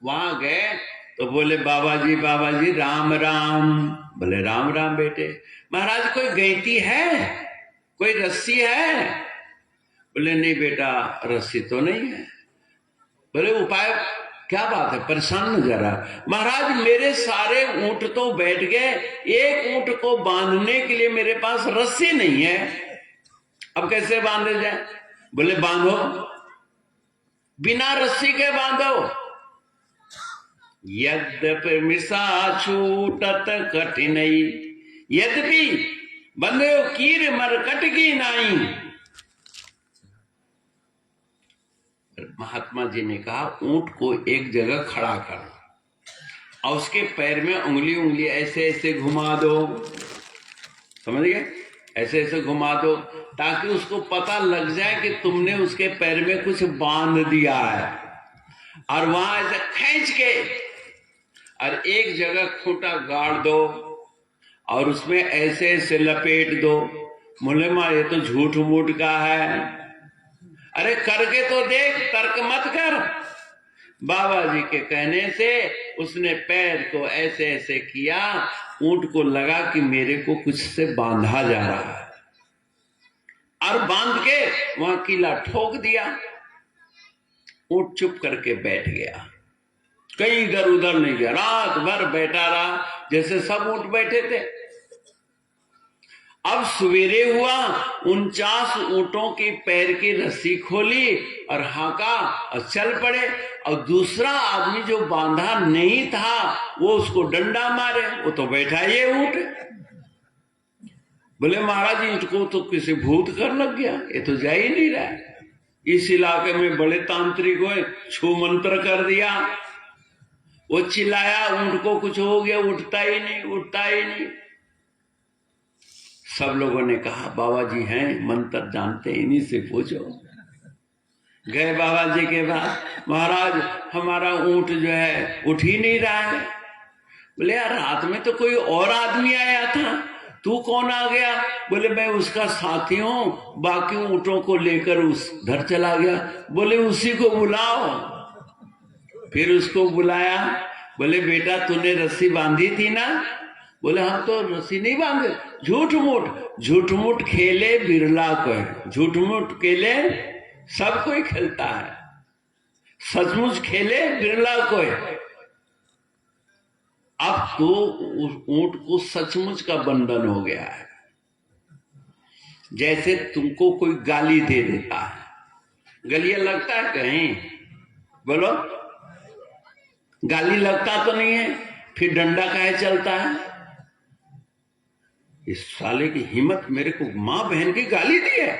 Speaker 1: वहां गए तो बोले बाबा जी राम राम। बोले राम राम बेटे। महाराज कोई गैंती है, कोई रस्सी है? बोले नहीं बेटा, रस्सी तो नहीं है। बोले उपाय क्या बात है, परेशान नजर आ। महाराज मेरे सारे ऊंट तो बैठ गए, एक ऊंट को बांधने के लिए मेरे पास रस्सी नहीं है, अब कैसे बांधे जाए? बोले बांधो, बिना रस्सी के बांधो। यद्यपि मिसा छूटत कठिनई, यद्यपि बंदे कीर मरकट की नाई। महात्मा जी ने कहा ऊंट को एक जगह खड़ा कर और उसके पैर में उंगली ऐसे ऐसे घुमा दो, समझ गए? ऐसे ऐसे घुमा दो ताकि उसको पता लग जाए कि तुमने उसके पैर में कुछ बांध दिया है। और वहां ऐसे खींच के और एक जगह खूंटा गाड़ दो और उसमें ऐसे ऐसे लपेट दो। बोले मां ये तो झूठ मूठ का है। अरे करके तो देख, तर्क मत कर। बाबा जी के कहने से उसने पैर को ऐसे ऐसे किया, ऊंट को लगा कि मेरे को कुछ से बांधा जा रहा है, और बांध के वहां कीला ठोक दिया। ऊंट चुप करके बैठ गया, कहीं इधर उधर नहीं गया, रात भर बैठा रहा जैसे सब ऊंट बैठे थे। अब सवेरे हुआ, 49 ऊंटों के पैर की रस्सी खोली और हाका और चल पड़े। और दूसरा आदमी जो बांधा नहीं था वो उसको डंडा मारे, वो तो बैठा ये ऊंट। बोले महाराज ऊंट को तो किसी भूत कर लग गया, ये तो जा ही नहीं रहा। इस इलाके में बड़े तांत्रिक हुए, छू मंत्र कर दिया। वो चिल्लाया, ऊंट को कुछ हो गया, उठता ही नहीं, उठता ही नहीं। सब लोगों ने कहा बाबा जी हैं, मंत्र जानते, इन्हीं से पूछो। गए बाबा जी के पास, महाराज हमारा ऊंट जो है उठ ही नहीं रहा है। बोले यार रात में तो कोई और आदमी आया था, तू कौन आ गया? बोले मैं उसका साथी हूं, बाकी ऊंटों को लेकर उस घर चला गया। बोले उसी को बुलाओ। फिर उसको बुलाया। बोले बेटा तूने रस्सी बांधी थी ना? बोले हम तो रस्सी नहीं बांधे। झूठ मूठ खेले बिरला को, झूठ मूठ खेले सब कोई खेलता है, सचमुच खेले बिरला को। अब तो उस ऊंट को सचमुच का बंधन हो गया है। जैसे तुमको कोई गाली दे देता है, गलिया लगता है कहीं? बोलो, गाली लगता तो नहीं है, फिर डंडा काहे चलता है? इस साले की हिम्मत, मेरे को मां बहन की गाली दी है,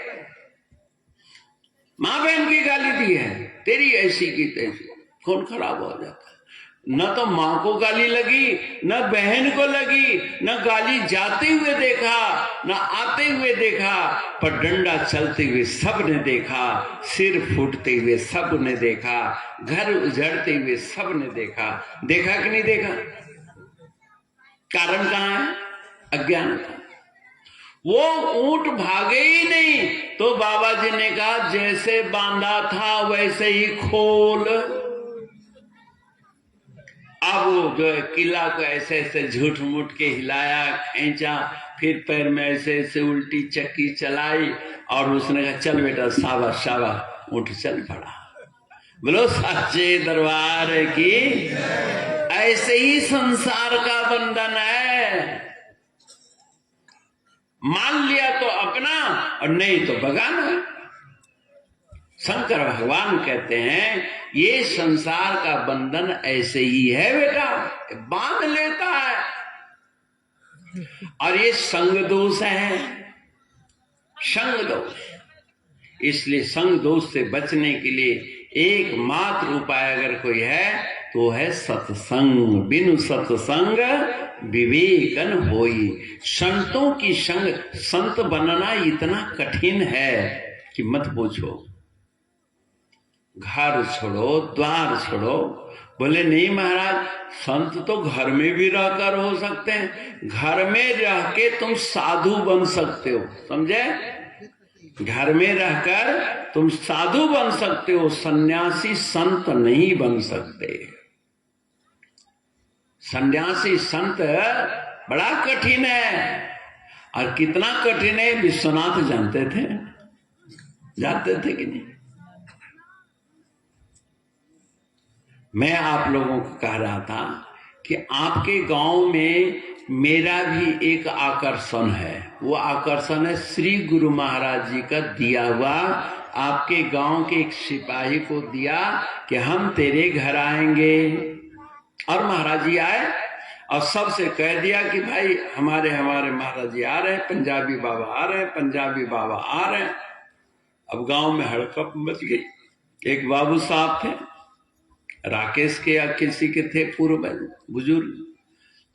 Speaker 1: मां बहन की गाली दी है, तेरी ऐसी की तैसी। खून खराब हो जाता है। न तो मां को गाली लगी, न बहन को लगी, न गाली जाते हुए देखा, न आते हुए देखा, पर डंडा चलते हुए सब ने देखा, सिर फूटते हुए सब ने देखा, घर उजड़ते हुए सब ने देखा। देखा कि नहीं देखा? कारण कहां है? अज्ञान का। वो ऊंट भागे ही नहीं, तो बाबा जी ने कहा जैसे बांधा था वैसे ही खोल। अब वो जो किला को ऐसे ऐसे झूठ मूठ के हिलाया, खींचा, फिर पैर में ऐसे ऐसे उल्टी चक्की चलाई, और उसने कहा चल बेटा, शाबाश शाबाश, ऊंट चल पड़ा। बोलो सच्चे दरबार की। ऐसे ही संसार का बंधन है, मान लिया तो अपना और नहीं तो बगाना। शंकर भगवान कहते हैं ये संसार का बंधन ऐसे ही है बेटा, बांध लेता है, और ये संग दोष है, संग दोष। इसलिए संग दोष से बचने के लिए एकमात्र उपाय अगर कोई है तो है सत्संग। बिनु सत्संग विवेकन होई। संतों की संग, संत बनना इतना कठिन है कि मत पूछो। घर छोड़ो, द्वार छोड़ो। बोले नहीं महाराज, संत तो घर में भी रहकर हो सकते हैं, घर में रह के तुम साधु बन सकते हो, समझे? घर में रहकर तुम साधु बन सकते हो, सन्यासी संत नहीं बन सकते। सन्यासी संत बड़ा कठिन है, और कितना कठिन है विश्वनाथ जानते थे, जानते थे कि नहीं? मैं आप लोगों को कह रहा था कि आपके गांव में मेरा भी एक आकर्षण है। वो आकर्षण है श्री गुरु महाराज जी का दिया हुआ। आपके गांव के एक सिपाही को दिया कि हम तेरे घर आएंगे, और महाराज जी आए, और सबसे कह दिया कि भाई हमारे महाराज जी आ रहे हैं, पंजाबी बाबा आ रहे हैं, पंजाबी बाबा आ रहे हैं। अब गांव में हड़कंप मच गई। एक बाबू साहब थे, राकेश के या किसी के थे पूर्व बुजुर्ग,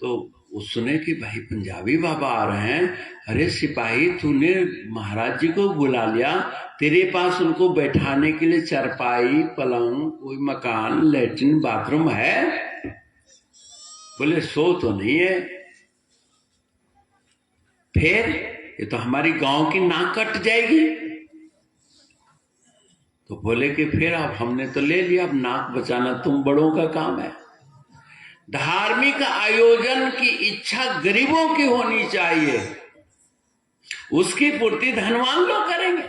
Speaker 1: तो वो सुने कि भाई पंजाबी बाबा आ रहे हैं। अरे सिपाही, तूने महाराज जी को बुला लिया, तेरे पास उनको बैठाने के लिए चारपाई, पलंग, कोई मकान, लैट्रिन, बाथरूम है? बोले सो तो नहीं है। फिर ये तो हमारी गांव की नाक कट जाएगी। तो बोले कि फिर अब हमने तो ले लिया, अब नाक बचाना तुम बड़ों का काम है। धार्मिक आयोजन की इच्छा गरीबों की होनी चाहिए, उसकी पूर्ति धनवान लोग करेंगे,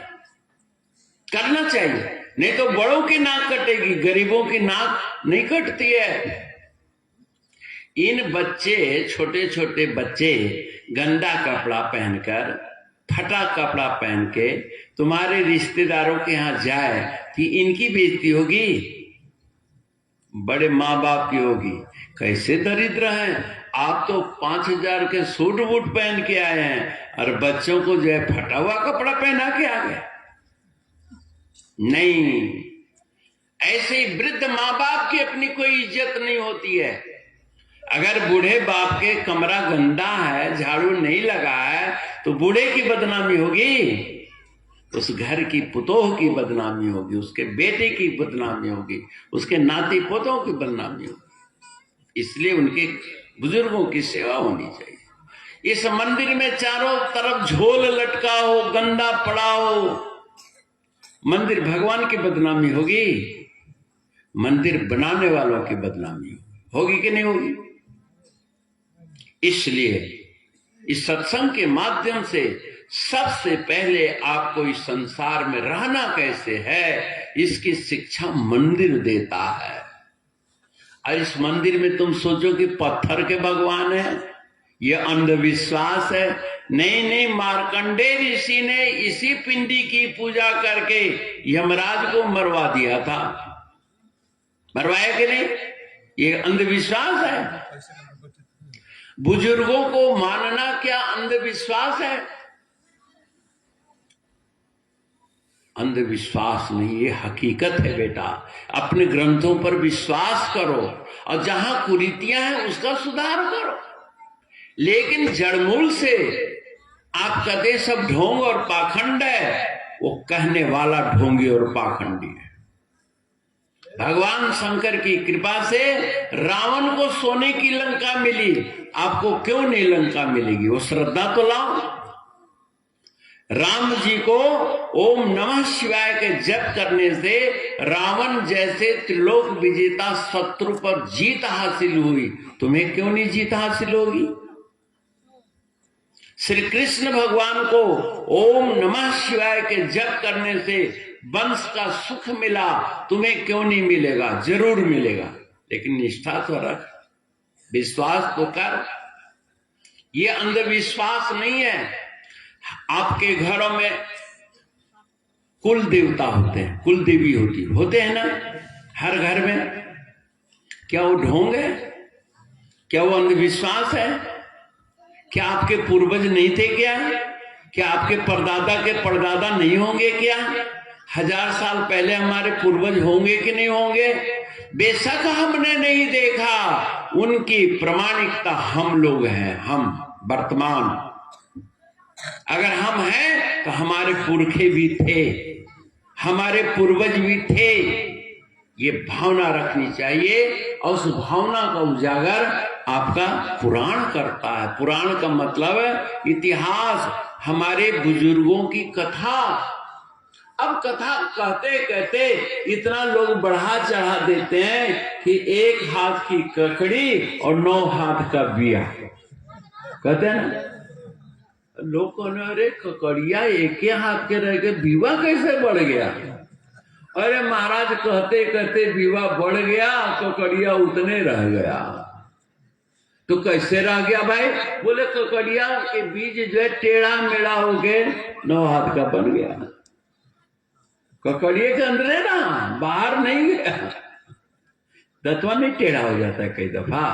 Speaker 1: करना चाहिए, नहीं तो बड़ों की नाक कटेगी, गरीबों की नाक नहीं कटती है। इन बच्चे, छोटे छोटे बच्चे गंदा कपड़ा पहनकर, फटा कपड़ा पहन के तुम्हारे रिश्तेदारों के यहां जाए कि इनकी बेइज्जती होगी, बड़े माँ बाप की होगी। कैसे दरिद्र हैं आप, तो 5,000 के सूट बूट पहन के आए हैं, और बच्चों को जो है फटा हुआ कपड़ा पहना के आ गए। नहीं, ऐसे ही वृद्ध माँ बाप की अपनी कोई इज्जत नहीं होती है। अगर बूढ़े बाप के कमरा गंदा है, झाड़ू नहीं लगा है, तो बूढ़े की बदनामी होगी, उस घर की पुतोह की बदनामी होगी, उसके बेटे की बदनामी होगी, उसके नाती पोतों की बदनामी होगी। इसलिए उनके बुजुर्गों की सेवा होनी चाहिए। इस मंदिर में चारों तरफ झोल लटका हो, गंदा पड़ा हो, मंदिर भगवान की बदनामी होगी, मंदिर बनाने वालों की बदनामी होगी कि नहीं होगी? इसलिए इस सत्संग के माध्यम से सबसे पहले आपको इस संसार में रहना कैसे है इसकी शिक्षा मंदिर देता है। और इस मंदिर में तुम सोचो कि पत्थर के भगवान है, यह अंधविश्वास है। नहीं, मार्कंडेय ऋषि ने इसी पिंडी की पूजा करके यमराज को मरवा दिया था। मरवाया कि नहीं? ये अंधविश्वास है। बुजुर्गों को मानना क्या अंधविश्वास है? अंधविश्वास नहीं, ये हकीकत है बेटा। अपने ग्रंथों पर विश्वास करो और जहां कुरीतियां हैं उसका सुधार करो, लेकिन जड़मूल से आप कहते सब ढोंग और पाखंड है, वो कहने वाला ढोंगी और पाखंडी है। भगवान शंकर की कृपा से रावण को सोने की लंका मिली, आपको क्यों नहीं लंका मिलेगी? वो श्रद्धा तो लाओ। राम जी को ओम नमः शिवाय के जप करने से रावण जैसे त्रिलोक विजेता शत्रु पर जीत हासिल हुई, तुम्हें क्यों नहीं जीत हासिल होगी? श्री कृष्ण भगवान को ओम नमः शिवाय के जप करने से वंश का सुख मिला, तुम्हें क्यों नहीं मिलेगा? जरूर मिलेगा, लेकिन निष्ठा तो रख, विश्वास तो कर। ये अंधविश्वास नहीं है। आपके घरों में कुल देवता होते हैं, कुल देवी होते हैं ना हर घर में। क्या वो ढोंग है? क्या वो अंधविश्वास है? क्या आपके पूर्वज नहीं थे क्या? क्या आपके परदादा के परदादा नहीं होंगे क्या? 1000 साल पहले हमारे पूर्वज होंगे कि नहीं होंगे? बेशक हमने नहीं देखा, उनकी प्रमाणिकता हम लोग हैं, हम वर्तमान। अगर हम हैं तो हमारे पुरखे भी थे, हमारे पूर्वज भी थे। ये भावना रखनी चाहिए और उस भावना का उजागर आपका पुराण करता है। पुराण का मतलब है इतिहास, हमारे बुजुर्गों की कथा। अब कथा कहते कहते इतना लोग बढ़ा चढ़ा देते हैं कि 1 हाथ की ककड़ी और 9 हाथ का बिया कहते हैं ना। लोग कहने अरे ककड़िया 1 हाथ के रह गए, बीवा कैसे बढ़ गया? अरे महाराज कहते कहते बीवा बढ़ गया, ककड़िया उतने रह गया। तो कैसे रह गया भाई? बोले ककड़िया के बीज जो है टेढ़ा मेढ़ा हो गए, 9 हाथ का बन गया। ककड़िए के अंदर ना, बाहर नहीं गया। दतवा नहीं टेढ़ा हो जाता है कई दफा,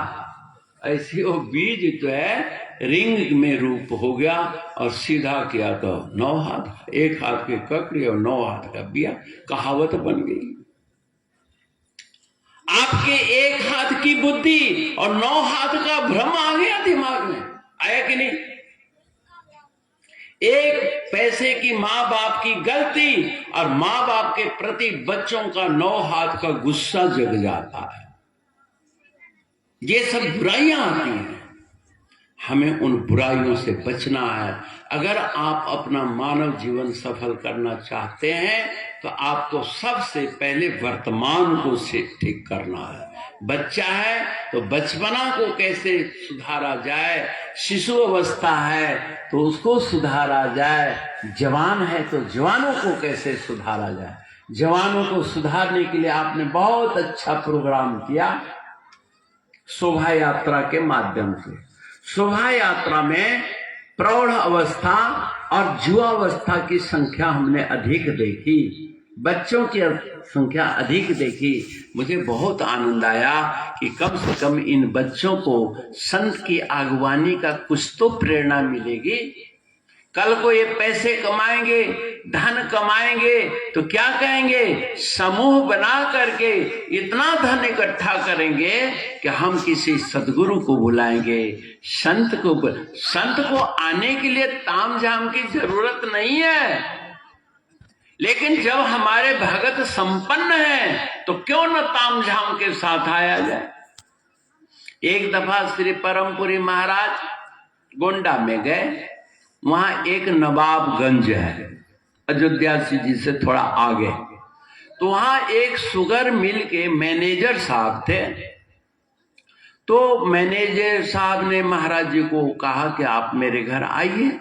Speaker 1: ऐसे वो बीज जो है रिंग में रूप हो गया और सीधा किया तो 9 हाथ, 1 हाथ की ककड़ी और 9 हाथ का बिया, कहावत बन गई। आपके 1 हाथ की बुद्धि और 9 हाथ का भ्रम आ गया दिमाग में, आया कि नहीं? 1 पैसे की माँ बाप की गलती और माँ बाप के प्रति बच्चों का 9 हाथ का गुस्सा जग जाता है। ये सब बुराइयां आती हैं, हमें उन बुराइयों से बचना है। अगर आप अपना मानव जीवन सफल करना चाहते हैं तो आपको सबसे पहले वर्तमान को से ठीक करना है। बच्चा है तो बचपना को कैसे सुधारा जाए, शिशु अवस्था है तो उसको सुधारा जाए, जवान है तो जवानों को कैसे सुधारा जाए। जवानों को सुधारने के लिए आपने बहुत अच्छा प्रोग्राम किया शोभा यात्रा के माध्यम से। शोभा यात्रा में प्रौढ़ अवस्था और युवा अवस्था की संख्या हमने अधिक देखी, बच्चों की संख्या अधिक देखी। मुझे बहुत आनंद आया कि कम से कम इन बच्चों को संत की अगवानी का कुछ तो प्रेरणा मिलेगी। कल को ये पैसे कमाएंगे, धन कमाएंगे तो क्या कहेंगे? समूह बना करके इतना धन इकट्ठा करेंगे कि हम किसी सदगुरु को बुलाएंगे, संत को आने के लिए तामझाम की जरूरत नहीं है। लेकिन जब हमारे भगत संपन्न हैं तो क्यों न तामझाम के साथ आया जाए। एक दफा श्री परमपुरी महाराज गोंडा में गए, वहां एक नवाबगंज है अयोध्या जी से थोड़ा आगे, तो वहां एक शुगर मिल के मैनेजर साहब थे। तो मैनेजर साहब ने महाराज जी को कहा कि आप मेरे घर आइए,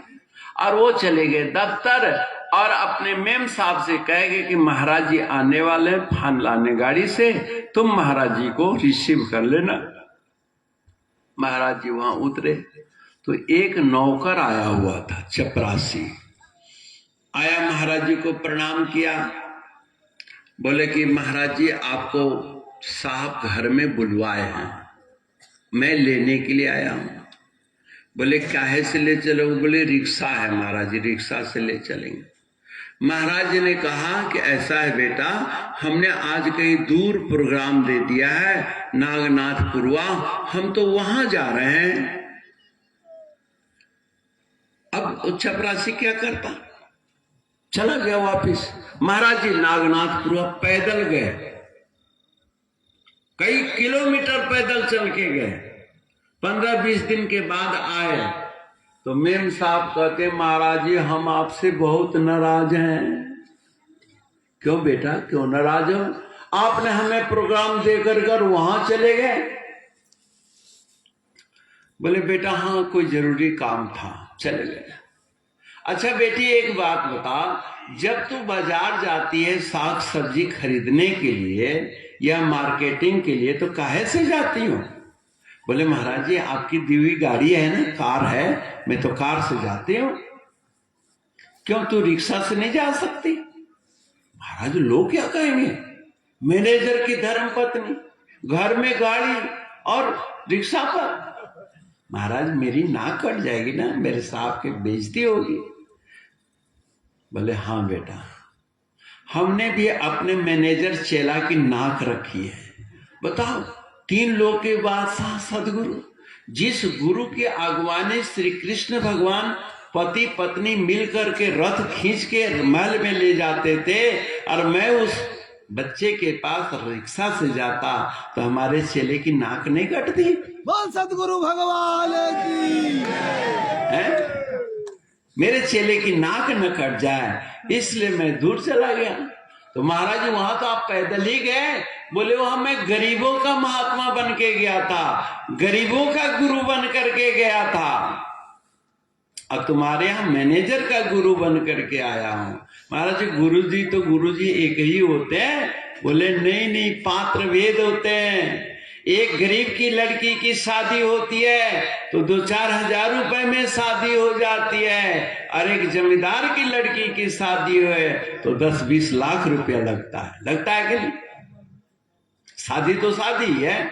Speaker 1: और वो चले गए दफ्तर और अपने मेम साहब से कह गए कि महाराज जी आने वाले हैं फान लाने गाड़ी से, तुम महाराज जी को रिसीव कर लेना। महाराज जी वहां उतरे तो एक नौकर आया हुआ था, चपरासी आया, महाराज जी को प्रणाम किया, बोले कि महाराज जी आपको साहब घर में बुलवाए हैं, मैं लेने के लिए आया हूं। बोले काहे से ले चलोगे? बोले रिक्शा है महाराज जी, रिक्शा से ले चलेंगे। महाराज जी ने कहा कि ऐसा है बेटा, हमने आज कहीं दूर प्रोग्राम दे दिया है, नागनाथपुरवा, हम तो वहां जा रहे हैं। अब चपरासी क्या करता, चला गया वापिस। महाराज जी नागनाथपुरवा पैदल गए, कई किलोमीटर पैदल चल के गए। 15-20 दिन के बाद आए तो मेम साहब कहते महाराज जी हम आपसे बहुत नाराज हैं। क्यों बेटा, क्यों नाराज हो? आपने हमें प्रोग्राम देकर वहां चले गए। बोले बेटा हाँ कोई जरूरी काम था, चले गए। अच्छा बेटी एक बात बता, जब तू बाजार जाती है साग सब्जी खरीदने के लिए या मार्केटिंग के लिए, तो काहे से जाती हो? बोले महाराज जी आपकी दी हुई गाड़ी है ना, कार है, मैं तो कार से जाती हूं। क्यों तू रिक्शा से नहीं जा सकती? महाराज लोग क्या कहेंगे, मैनेजर की धर्मपत्नी, घर में गाड़ी और रिक्शा पर। महाराज मेरी नाक कट जाएगी ना, मेरे साहब की बेइज्जती होगी। बोले हाँ बेटा, हमने भी अपने मैनेजर चेला की नाक रखी है। बताओ 3 लोग के बाद सदगुरु, जिस गुरु की अगवानी श्री कृष्ण भगवान पति पत्नी मिलकर के रथ खींच के महल में ले जाते थे, और मैं उस बच्चे के पास रिक्शा से जाता, तो हमारे चेले की नाक नहीं कटती?
Speaker 2: बोल सदगुरु भगवान की।
Speaker 1: है? मेरे चेले की नाक न कट जाए, इसलिए मैं दूर चला गया। तो महाराज जी वहां तो आप पैदल ही गए? बोले वहां मैं गरीबों का महात्मा बन के गया था, गरीबों का गुरु बन करके गया था, अब तुम्हारे यहां मैनेजर का गुरु बन करके आया हूं। महाराज जी गुरुजी तो गुरुजी एक ही होते हैं? बोले नहीं नहीं, पात्र भेद होते हैं। एक गरीब की लड़की की शादी होती है तो 2-4 हजार रुपए में शादी हो जाती है, और एक जमींदार की लड़की की शादी हो तो 10-20 लाख रुपया लगता है कि नहीं? शादी तो शादी है,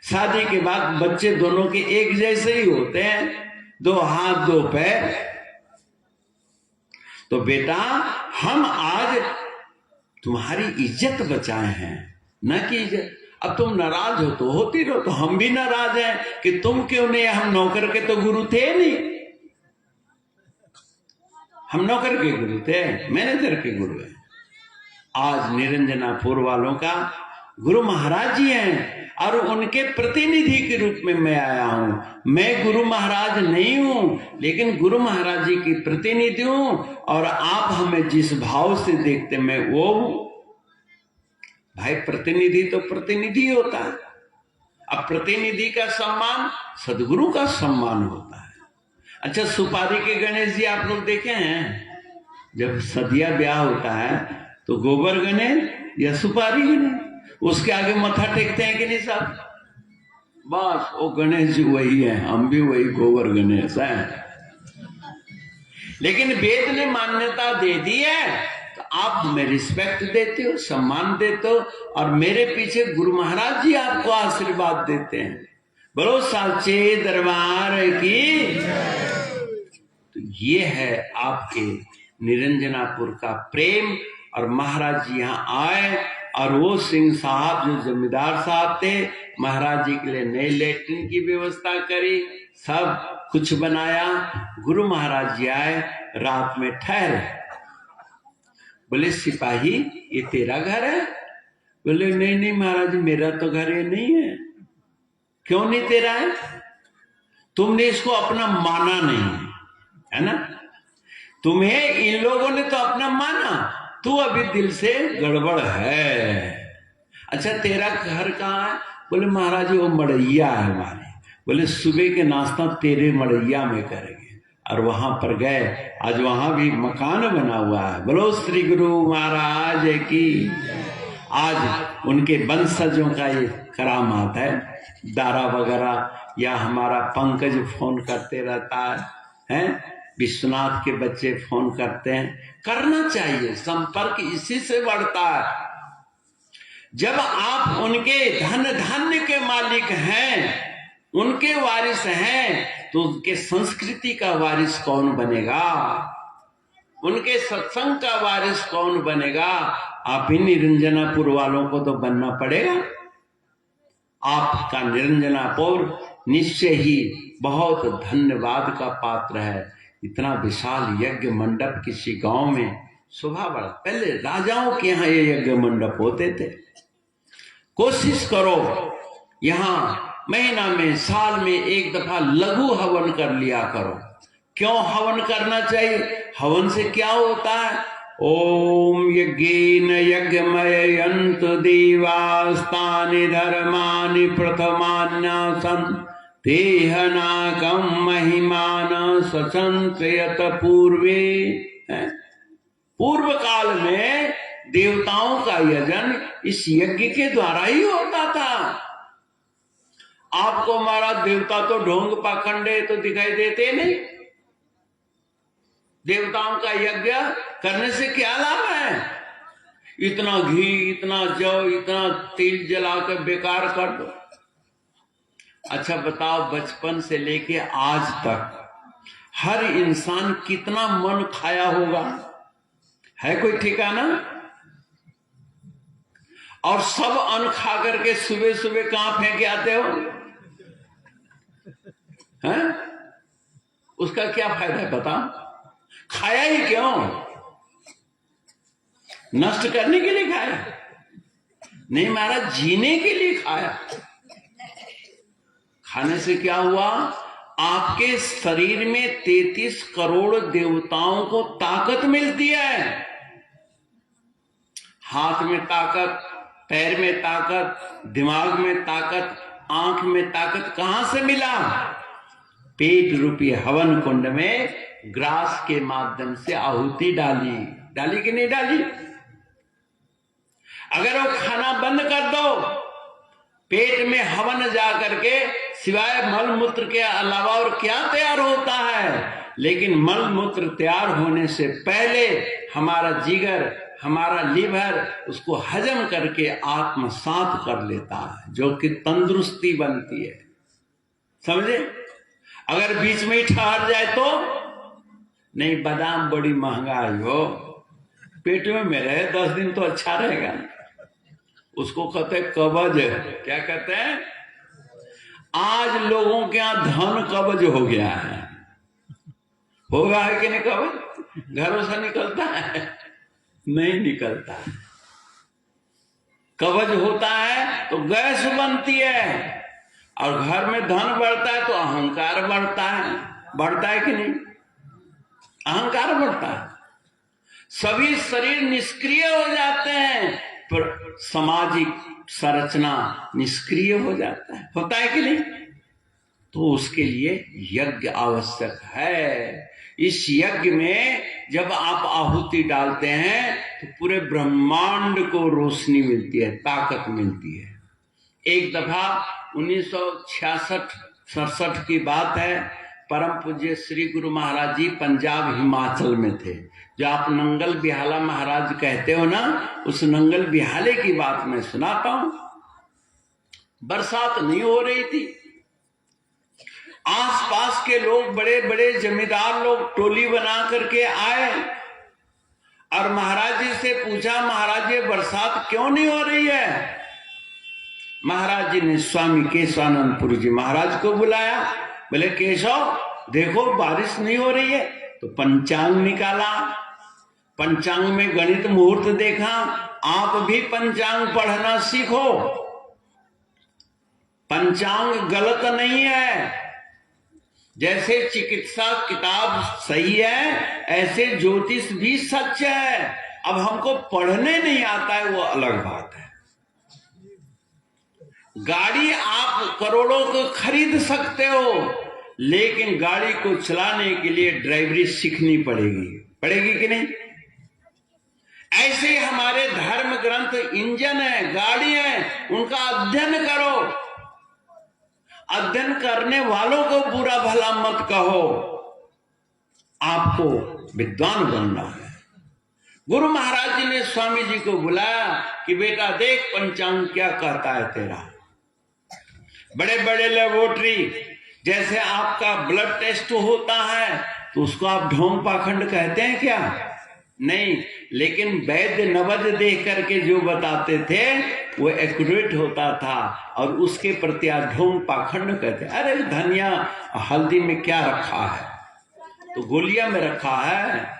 Speaker 1: शादी के बाद बच्चे दोनों के एक जैसे ही होते हैं, 2 हाथ 2 पैर। तो बेटा हम आज तुम्हारी इज्जत बचाए हैं, न कि इज्जत। अब तुम नाराज हो तो होती रहो, तो हम भी नाराज हैं कि तुम क्यों नहीं, हम नौकर के तो गुरु थे नहीं, हम नौकर के गुरु थे, मैनेजर के गुरु हैं। आज निरंजनापुर वालों का गुरु महाराज जी हैं, और उनके प्रतिनिधि के रूप में मैं आया हूं। मैं गुरु महाराज नहीं हूं, लेकिन गुरु महाराज जी की प्रतिनिधि हूं, और आप हमें जिस भाव से देखते मैं वो हूं। भाई प्रतिनिधि तो प्रतिनिधि होता है, अब प्रतिनिधि का सम्मान सदगुरु का सम्मान होता है। अच्छा सुपारी के गणेश जी आप लोग देखे हैं? जब सदिया ब्याह होता है तो गोबर गणेश या सुपारी गणेश, उसके आगे मत्था टेकते हैं कि नहीं साहब? बस वो गणेश जी वही है, हम भी वही गोबर गणेश हैं। लेकिन वेद ने मान्यता दे दी है तो आप हमें रिस्पेक्ट देते हो, सम्मान देते हो, और मेरे पीछे गुरु महाराज जी आपको आशीर्वाद देते हैं। बोलो साचे दरबार की। तो ये है आपके निरंजनापुर का प्रेम। और महाराज जी यहाँ आए, और वो सिंह साहब जो जमींदार साहब थे, महाराज जी के लिए नए लैट्रिन की व्यवस्था करी, सब कुछ बनाया। गुरु महाराज जी आए, रात में ठहरे। बोले सिपाही ये तेरा घर है? बोले नहीं नहीं महाराज मेरा तो घर ये नहीं है। क्यों नहीं तेरा है? तुमने इसको अपना माना नहीं है ना, तुम्हें इन लोगों ने तो अपना माना, तू अभी दिल से गड़बड़ है। अच्छा तेरा घर कहाँ है? बोले महाराज वो मड़ैया है हमारे। बोले सुबह के नाश्ता तेरे मड़ैया में करेंगे। और वहां पर गए, आज वहां भी मकान बना हुआ है। बोलो श्री गुरु महाराज की। आज उनके वंशजों का ये करामात है। दारा वगैरह या हमारा पंकज फोन करते रहता है, विश्वनाथ के बच्चे फोन करते हैं। करना चाहिए, संपर्क इसी से बढ़ता है। जब आप उनके धन धान्य के मालिक हैं, उनके वारिस हैं, तो उनके संस्कृति का वारिस कौन बनेगा? उनके सत्संग का वारिस कौन बनेगा? आप ही निरंजनापुर वालों को तो बनना पड़ेगा। आपका निरंजनापुर निश्चय ही बहुत धन्यवाद का पात्र है। इतना विशाल यज्ञ मंडप किसी गांव में शोभा बढ़ा। पहले राजाओं के यहाँ ये यज्ञ मंडप होते थे। कोशिश करो यहाँ महीना में, साल में एक दफा लघु हवन कर लिया करो। क्यों हवन करना चाहिए? हवन से क्या होता है? ओम यज्ञेन यज्ञमयन्त देवास्तानि धर्मानि प्रथमान्यासन् तेहनाकं महिमान सचंत्रयत पूर्वे। पूर्व काल में देवताओं का यजन इस यज्ञ के द्वारा ही होता था। आपको हमारा देवता तो ढोंग पाखंडे तो दिखाई देते नहीं। देवताओं का यज्ञ करने से क्या लाभ है? इतना घी, इतना जौ, इतना तेल जला कर बेकार कर दो। अच्छा बताओ, बचपन से लेके आज तक हर इंसान कितना मन खाया होगा? है कोई ठिकाना? और सब अन्न खा करके सुबह सुबह कहां फेंक आते हो? हैं? उसका क्या फायदा है बताओ? खाया ही क्यों? नष्ट करने के लिए खाया? नहीं महाराज, जीने के लिए खाया। खाने से क्या हुआ? आपके शरीर में 33 करोड़ देवताओं को ताकत मिलती है। हाथ में ताकत, पैर में ताकत, दिमाग में ताकत, आंख में ताकत कहां से मिला? पेट रूपी हवन कुंड में ग्रास के माध्यम से आहुति डाली। डाली कि नहीं डाली? अगर वो खाना बंद कर दो, पेट में हवन जा करके सिवाय मल मूत्र के अलावा और क्या तैयार होता है? लेकिन मल मूत्र तैयार होने से पहले हमारा जिगर, हमारा लीवर उसको हजम करके आत्मसात कर लेता है, जो कि तंदुरुस्ती बनती है। समझे? अगर बीच में ही ठहर जाए तो नहीं। बादाम बड़ी महंगाई हो, पेट में रहे 10 दिन तो अच्छा रहेगा। उसको कहते हैं कब्ज। क्या कहते हैं? आज लोगों के यहाँ धन कब्ज हो गया है। होगा है कि नहीं कब्ज? घरों से निकलता है? नहीं निकलता। कब्ज होता है तो गैस बनती है, और घर में धन बढ़ता है तो अहंकार बढ़ता है। बढ़ता है कि नहीं? अहंकार बढ़ता है। सभी शरीर निष्क्रिय हो जाते हैं, पर सामाजिक संरचना निष्क्रिय हो जाता है। होता है कि नहीं? तो उसके लिए यज्ञ आवश्यक है। इस यज्ञ में जब आप आहुति डालते हैं तो पूरे ब्रह्मांड को रोशनी मिलती है, ताकत मिलती है। एक दफा 1966-67 की बात है, परम पूज्य श्री गुरु महाराज जी पंजाब हिमाचल में थे। जो आप नंगल बिहाला महाराज कहते हो ना, उस नंगल बिहाले की बात मैं सुनाता हूं। बरसात नहीं हो रही थी। आसपास के लोग, बड़े बड़े जमींदार लोग टोली बना करके आए और महाराज जी से पूछा, महाराज ये बरसात क्यों नहीं हो रही है? महाराज जी ने स्वामी केशवानंदपुरी जी महाराज को बुलाया। बोले केशव देखो बारिश नहीं हो रही है। तो पंचांग निकाला, पंचांग में गणित मुहूर्त देखा। आप भी पंचांग पढ़ना सीखो। पंचांग गलत नहीं है। जैसे चिकित्सा किताब सही है, ऐसे ज्योतिष भी सच है। अब हमको पढ़ने नहीं आता है, वो अलग बात है। गाड़ी आप करोड़ों को खरीद सकते हो, लेकिन गाड़ी को चलाने के लिए ड्राइवरी सीखनी पड़ेगी कि नहीं? ऐसे ही हमारे धर्म ग्रंथ इंजन है, गाड़ी है, उनका अध्ययन करो। अध्ययन करने वालों को बुरा भला मत कहो, आपको विद्वान बनना है। गुरु महाराज जी ने स्वामी जी को बुलाया कि बेटा देख पंचांग क्या कहता है तेरा। बड़े बड़े लेबोरेटरी जैसे आपका ब्लड टेस्ट होता है तो उसको आप ढोंग पाखंड कहते हैं क्या? नहीं, लेकिन वैद्य नवद्य देख करके जो बताते थे वो एक्यूरेट होता था, और उसके प्रति आज ढोंग पाखंड कहते। अरे धनिया हल्दी में क्या रखा है? तो गोलियां में रखा है।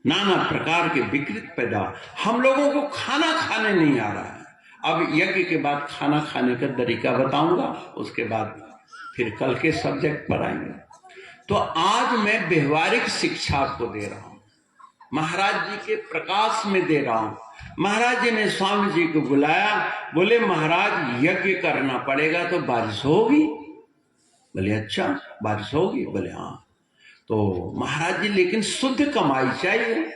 Speaker 1: नाना प्रकार के विकृत पैदा। हम लोगों को खाना खाने नहीं आ रहा है। अब यज्ञ के बाद खाना खाने का तरीका बताऊंगा, उसके बाद फिर कल के सब्जेक्ट पर आएंगे। तो आज मैं व्यवहारिक शिक्षा आपको दे रहा हूं, महाराज जी के प्रकाश में दे रहा हूं। महाराज जी ने स्वामी जी को बुलाया, बोले महाराज यज्ञ करना पड़ेगा तो बारिश होगी? बोले अच्छा बारिश होगी? बोले हाँ। तो महाराज जी लेकिन शुद्ध कमाई चाहिए,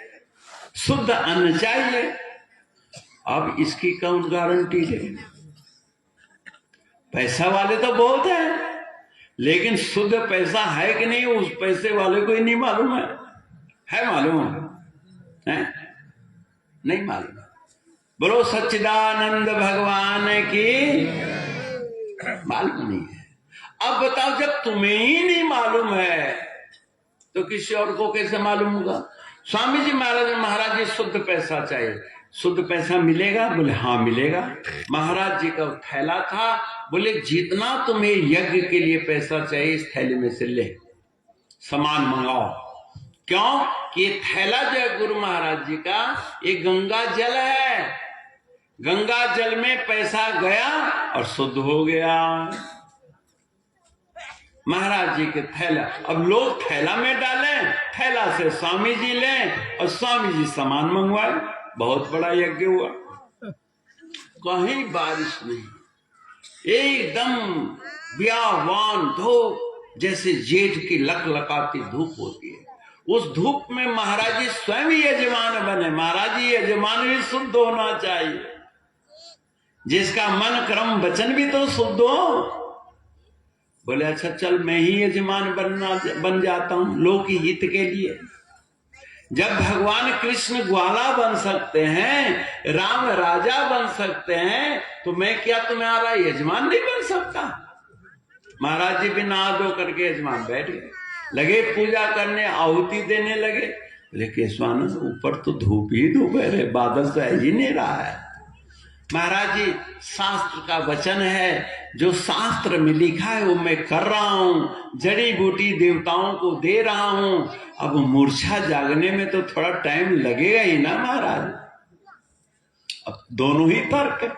Speaker 1: शुद्ध अन्न चाहिए। अब इसकी कौन गारंटी ले? पैसा वाले तो बहुत है, लेकिन शुद्ध पैसा है कि नहीं उस पैसे वाले को ही नहीं मालूम है मालूम है? नहीं मालूम। बोलो सच्चिदानंद भगवान की। मालूम नहीं है। अब बताओ, जब तुम्हें ही नहीं मालूम है तो किसी और को कैसे मालूम होगा? स्वामी जी महाराज जी शुद्ध पैसा चाहिए, शुद्ध पैसा मिलेगा? बोले हाँ मिलेगा। महाराज जी का थैला था, बोले जितना तुम्हें यज्ञ के लिए पैसा चाहिए इस थैले में से ले, सामान मंगाओ। क्यों कि ये थैला जो है गुरु महाराज जी का, ये गंगा जल है। गंगा जल में पैसा गया और शुद्ध हो गया। महाराज जी के थैला, अब लोग थैला में डालें, थैला से स्वामी जी लें और स्वामी जी सामान मंगवाए। बहुत बड़ा यज्ञ हुआ। कहीं बारिश नहीं, एकदम बियावान धूप, जैसे जेठ की लकलकाती धूप होती है। उस धूप में महाराज जी स्वयं यजमान बने। महाराज जी यजमान भी शुद्ध होना चाहिए, जिसका मन क्रम वचन भी तो शुद्ध हो। बोले अच्छा चल मैं ही यजमान बन जाता हूं लोक हित के लिए। जब भगवान कृष्ण ग्वाला बन सकते हैं, राम राजा बन सकते हैं, तो मैं क्या तुम्हारा यजमान नहीं बन सकता? महाराज जी भी नहा धो करके यजमान बैठ गए, लगे पूजा करने, आहुति देने लगे। लेकिन स्वामी ऊपर तो धूप ही धूप है, बादल तो है ही नहीं रहा है। महाराज जी शास्त्र का वचन है, जो शास्त्र में लिखा है वो मैं कर रहा हूं, जड़ी बूटी देवताओं को दे रहा हूं। अब मूर्छा जागने में तो थोड़ा टाइम लगेगा ही ना महाराज। अब दोनों ही तर्क है।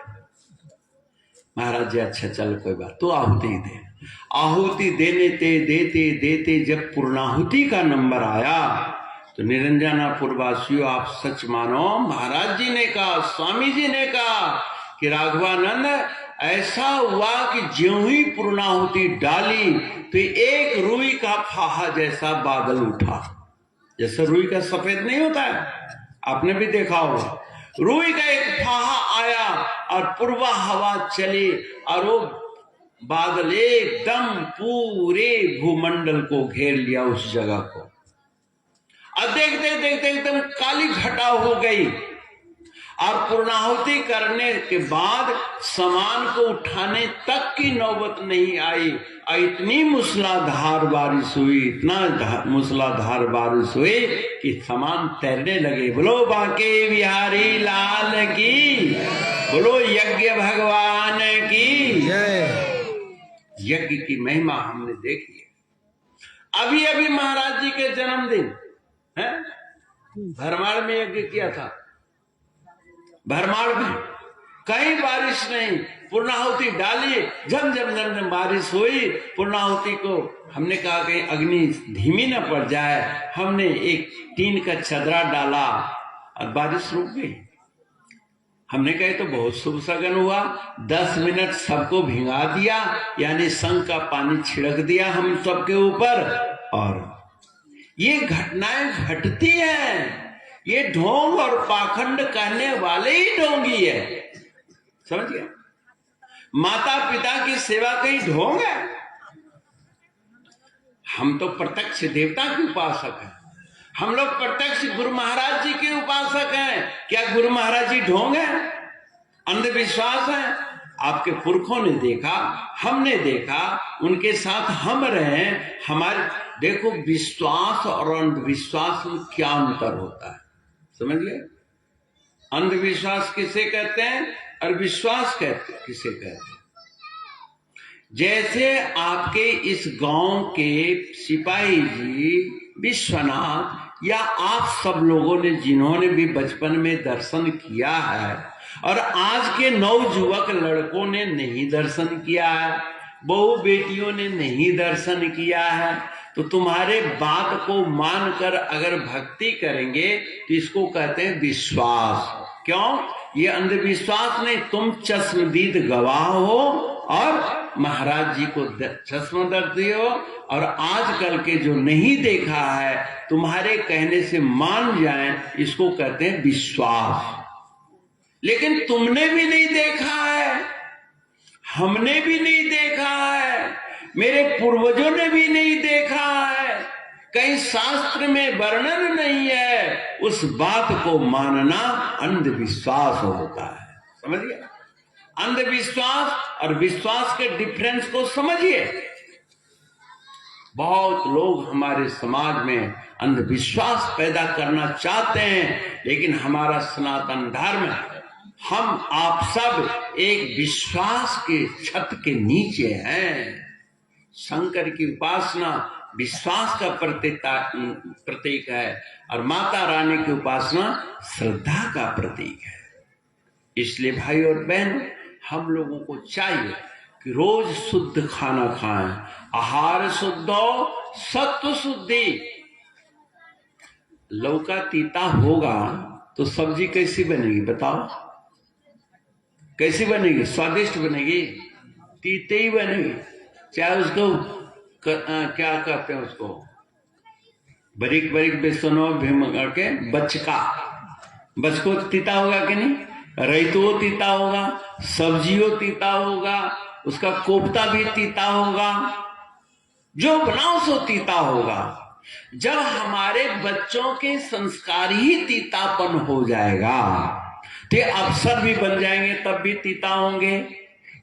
Speaker 1: महाराज जी अच्छा चल कोई बात, तो आहुति दे। आहुति देते देते जब पूर्णाहुति का नंबर आया तो निरंजनापुर वासियों आप सच मानो, महाराज जी ने कहा, स्वामी जी ने कहा कि राघवानंद ऐसा हुआ कि ज्यों ही पूर्णाहुति डाली तो एक रुई का फाहा जैसा बादल उठा। जैसे रुई का सफेद नहीं होता है, आपने भी देखा होगा। रुई का एक फाहा आया और पूर्वा हवा चली और वो बादल एकदम पूरे भूमंडल को घेर लिया, उस जगह को। और देखते देखते एकदम काली घटा हो गई। और पूर्णाहुति करने के बाद सामान को उठाने तक की नौबत नहीं आई। और इतनी मूसलाधार बारिश हुई, इतना मूसलाधार बारिश हुई कि सामान तैरने लगे। बोलो बांके बिहारी लाल की, बोलो यज्ञ भगवान की जय। यज्ञ की महिमा हमने देखी है। अभी अभी महाराज जी के जन्मदिन है, भरमाड़ में यज्ञ किया था। भरमाड़ में कहीं बारिश नहीं, पूर्णाहुति डाली, झम बारिश हुई। पूर्णाहुति को हमने कहा कि अग्नि धीमी न पड़ जाए, हमने एक टीन का चदरा डाला और बारिश रुक गई। हमने कहे तो बहुत शुभ शगन हुआ। 10 मिनट सबको भिंगा दिया, यानी संग का पानी छिड़क दिया हम सबके ऊपर, और ये घटनाएं घटती हैं। ये ढोंग और पाखंड कहने वाले ही ढोंगी है, समझिए। माता पिता की सेवा कहीं ढोंग है? हम तो प्रत्यक्ष देवता के उपासक हैं, हम लोग प्रत्यक्ष गुरु महाराज जी के उपासक हैं। क्या गुरु महाराज जी ढोंग है, अंधविश्वास है? आपके पुरखों ने देखा, हमने देखा, उनके साथ हम रहे। हमारे देखो, विश्वास और अंधविश्वास में क्या अंतर होता है, समझिए। अंधविश्वास किसे कहते हैं और विश्वास किसे कहते हैं? जैसे आपके इस गांव के सिपाही जी, विश्वनाथ, या आप सब लोगों ने जिन्होंने भी बचपन में दर्शन किया है, और आज के नवयुवक लड़कों ने नहीं दर्शन किया है, बहू बेटियों ने नहीं दर्शन किया है, तो तुम्हारे बात को मानकर अगर भक्ति करेंगे तो इसको कहते हैं विश्वास। क्यों? ये अंधविश्वास नहीं, तुम चश्मदीद गवाह हो और महाराज जी को चश्मा दर्दी हो, और आजकल के जो नहीं देखा है तुम्हारे कहने से मान जाएं, इसको कहते हैं विश्वास। लेकिन तुमने भी नहीं देखा है, हमने भी नहीं देखा है, मेरे पूर्वजों ने भी नहीं देखा है, कहीं शास्त्र में वर्णन नहीं है, उस बात को मानना अंधविश्वास होता है, समझिए। अंधविश्वास और विश्वास के डिफरेंस को समझिए। बहुत लोग हमारे समाज में अंधविश्वास पैदा करना चाहते हैं, लेकिन हमारा सनातन धर्म, हम आप सब एक विश्वास के छत के नीचे हैं। शंकर की उपासना विश्वास का प्रतीक है, और माता रानी की उपासना श्रद्धा का प्रतीक है। इसलिए भाई और बहन, हम लोगों को चाहिए कि रोज शुद्ध खाना खाएं। आहार शुद्धो सत्व शुद्धि। लौका तीता होगा तो सब्जी कैसी बनेगी बताओ? कैसी बनेगी? स्वादिष्ट बनेगी? तीते ही बनेगी। चाहे उसको क्या कहते हैं, उसको बारीक बारीक बेसनों भीम करके बचको तीता होगा कि नहीं? रैतो तीता होगा, सब्जियों तीता होगा, उसका कोफ्ता भी तीता होगा, जो बनाओ सो तीता होगा। जब हमारे बच्चों के संस्कार ही तीतापन हो जाएगा तो अफसर भी बन जाएंगे तब भी तीता होंगे,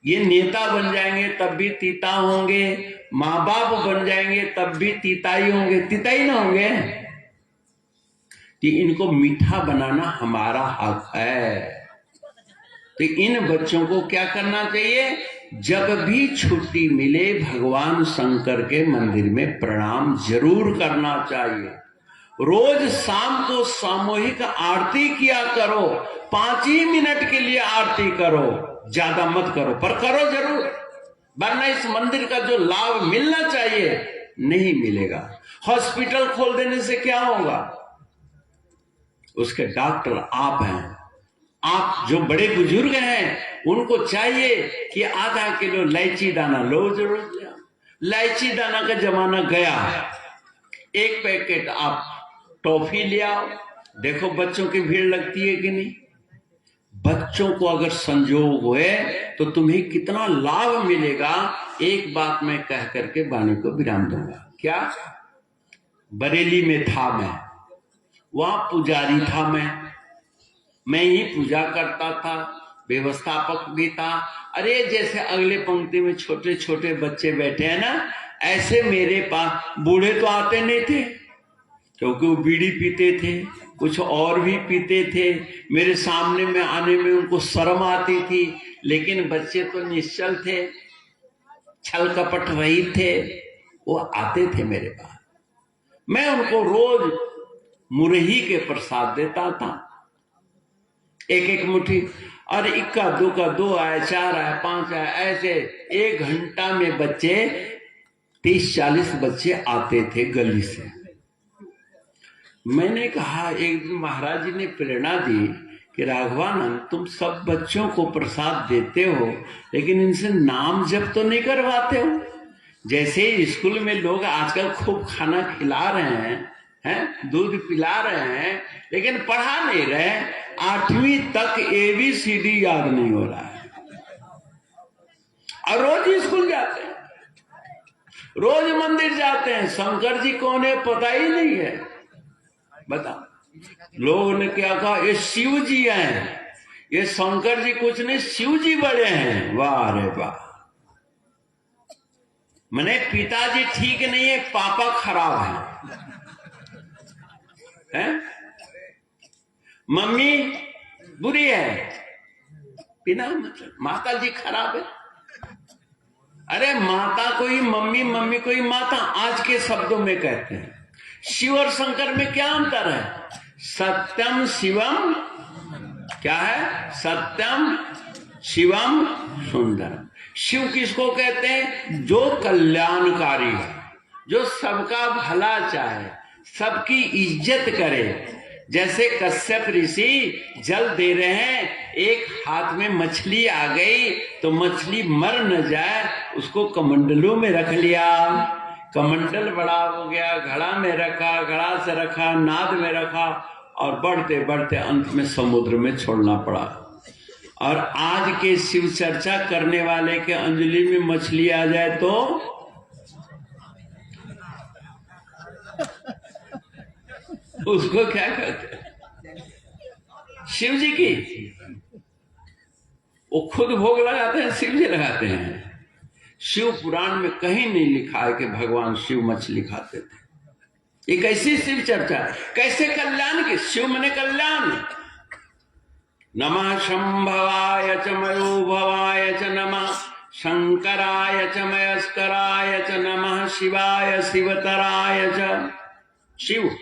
Speaker 1: ये नेता बन जाएंगे तब भी तीता होंगे, माँ बाप बन जाएंगे तब भी तीता ही होंगे, तीता ही ना होंगे। कि इनको मीठा बनाना हमारा हक है। तो इन बच्चों को क्या करना चाहिए? जब भी छुट्टी मिले भगवान शंकर के मंदिर में प्रणाम जरूर करना चाहिए। रोज शाम को सामूहिक आरती किया करो, 5 ही मिनट के लिए आरती करो, ज्यादा मत करो, पर करो जरूर, वरना इस मंदिर का जो लाभ मिलना चाहिए नहीं मिलेगा। हॉस्पिटल खोल देने से क्या होगा? उसके डॉक्टर आप हैं। आप जो बड़े बुजुर्ग हैं उनको चाहिए कि आधा किलो इलायची दाना लो जरूर। इलायची दाना का जमाना गया। एक पैकेट आप टॉफी ले आओ, देखो बच्चों की भीड़ लगती है कि नहीं। बच्चों को अगर संजोग हुए तो तुम्हें कितना लाभ मिलेगा। एक बात मैं कह करके वाणी को विराम दूंगा। क्या? बरेली में था मैं, वहां पुजारी था मैं ही पूजा करता था, व्यवस्थापक भी था। अरे जैसे अगले पंक्ति में छोटे छोटे बच्चे बैठे हैं ना, ऐसे मेरे पास बूढ़े तो आते नहीं थे, क्योंकि वो बीड़ी पीते थे, कुछ और भी पीते थे। मेरे सामने में आने में उनको शर्म आती थी, लेकिन बच्चे तो निश्चल थे, छल कपट रहित थे, वो आते थे मेरे पास। मैं उनको रोज मुरही के प्रसाद देता था, एक एक मुट्ठी, और इक्का दुक्का 2 आए, 4 आए, 5 आए, ऐसे 1 घंटा में बच्चे 30-40 बच्चे आते थे गली से। मैंने कहा, एक दिन महाराज जी ने प्रेरणा दी कि राघवानंद तुम सब बच्चों को प्रसाद देते हो, लेकिन इनसे नाम जप तो नहीं करवाते हो। जैसे स्कूल में लोग आजकल खूब खाना खिला रहे हैं, दूध पिला रहे हैं, लेकिन पढ़ा नहीं रहे। 8वीं तक ABCD याद नहीं हो रहा है, और रोज स्कूल जाते हैं, रोज मंदिर जाते हैं। शंकर जी कौन है पता ही नहीं है। बताओ, लोगों ने क्या कहा, ये शिव जी हैं, ये शंकर जी कुछ नहीं, शिव जी बड़े हैं। वाह रे वाह। मैंने पिताजी ठीक नहीं है, पापा खराब है? मम्मी बुरी है, बिना मतलब माता जी खराब है। अरे माता कोई मम्मी, मम्मी कोई माता, आज के शब्दों में कहते हैं। शिव और शंकर में क्या अंतर है? सत्यम शिवम, क्या है? सत्यम शिवम सुंदरम। शिव किसको कहते हैं? जो कल्याणकारी है, जो सबका भला चाहे, सबकी इज्जत करे। जैसे कश्यप ऋषि जल दे रहे हैं, एक हाथ में मछली आ गई तो मछली मर न जाए, उसको कमंडलों में रख लिया, कमंडल बड़ा हो गया, घड़ा में रखा, घड़ा से रखा, नाद में रखा, और बढ़ते बढ़ते अंत में समुद्र में छोड़ना पड़ा। और आज के शिव चर्चा करने वाले के अंजलि में मछली आ जाए तो उसको क्या कहते हैं? शिव जी की वो खुद भोग लगाते हैं, शिव जी लगाते हैं। शिव पुराण में कहीं नहीं लिखा है कि भगवान शिव मछली खाते थे। ये कैसी शिव चर्चा, कैसे कल्याण की? शिव मने कल्याण। नमः शंभवाय च मयोभवाय च नमः शंकराय च मयस्कराय च नमः शिवाय शिवतराय च। शिव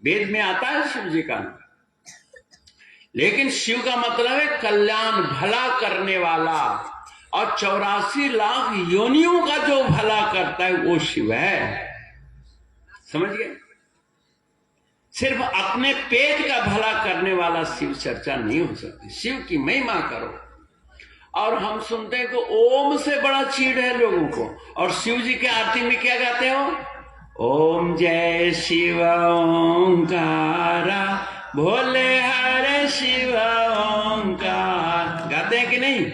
Speaker 1: वेद में आता है शिव जी का, लेकिन शिव का मतलब है कल्याण, भला करने वाला। और 84 लाख योनियों का जो भला करता है वो शिव है। समझ गए? सिर्फ अपने पेट का भला करने वाला शिव चर्चा नहीं हो सकती। शिव की महिमा करो। और हम सुनते हैं कि ओम से बड़ा चीड़ है लोगों को, और शिव जी के आरती में क्या गाते हो? ओम जय शिव ओंकारा, भोले हरे शिव ओंकार। गाते हैं कि नहीं?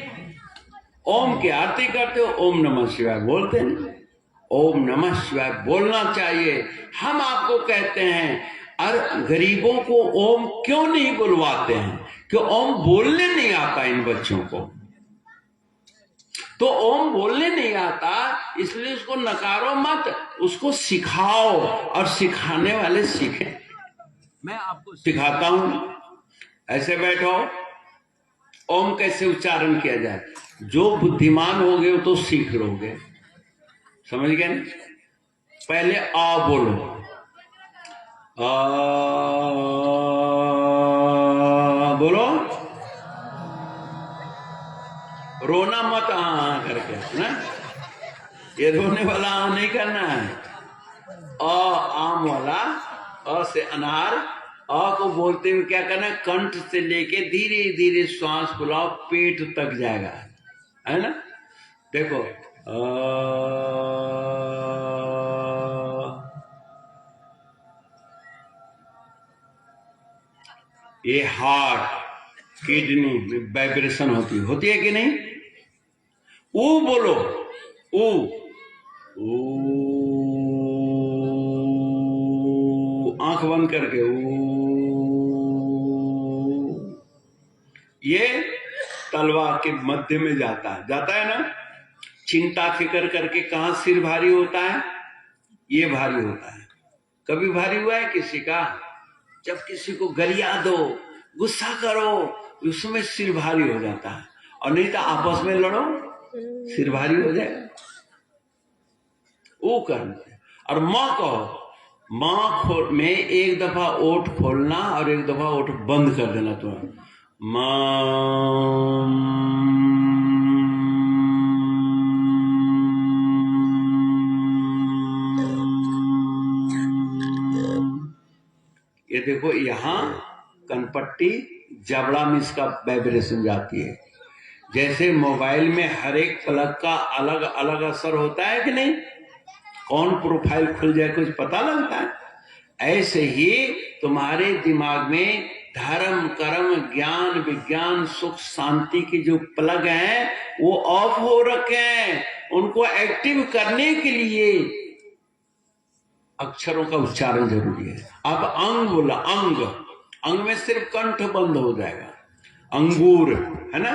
Speaker 1: ओम की आरती करते हो, ओम नमः शिवाय बोलते हैं। ओम नमः शिवाय बोलना चाहिए। हम आपको कहते हैं, और गरीबों को ओम क्यों नहीं बुलवाते हैं? कि ओम बोलने नहीं आता इन बच्चों को। तो ओम बोलने नहीं आता, इसलिए उसको नकारो मत, उसको सिखाओ, और सिखाने वाले सीखें। मैं आपको सिखाता हूं, ऐसे बैठो। ओम कैसे उच्चारण किया जाए? जो बुद्धिमान हो गए तो सीख लोगे। समझ गए ना? पहले आ बोलो, बोलो, रोना मत आ करके ना, ये रोने वाला आ नहीं करना है। आम वाला, अ से अनार, अ को बोलते हुए क्या करना है? कंठ से लेके धीरे धीरे श्वास फुलाओ, पेट तक जाएगा, है ना? देखो, ये हार्ट, किडनी में वाइब्रेशन होती है कि नहीं? ऊ बोलो, ऊ, आंख बंद करके ऊ। ये तलवा के मध्य में जाता है ना। चिंता फिकर करके कहां सिर भारी होता है? ये भारी होता है। कभी भारी हुआ है किसी का? जब किसी को गरिया दो, गुस्सा करो, उसमें सिर भारी हो जाता है। और नहीं तो आपस में लड़ो, सिर भारी हो जाएगा। वो करना। और मां कहो, मां में एक दफा ओठ खोलना और एक दफा ओठ बंद कर देना। तुम्हारा मां, ये देखो, यहां कनपट्टी जबड़ा में इसका वाइब्रेशन जाती है। जैसे मोबाइल में हर एक प्लग का अलग अलग असर होता है कि नहीं, कौन प्रोफाइल खुल जाए कुछ पता लगता है, ऐसे ही तुम्हारे दिमाग में धर्म कर्म ज्ञान विज्ञान सुख शांति के जो प्लग हैं वो ऑफ हो रखे हैं। उनको एक्टिव करने के लिए अक्षरों का उच्चारण जरूरी है। अब अंग बोला, अंग, अंग में सिर्फ कंठ बंद हो जाएगा, अंगूर है ना,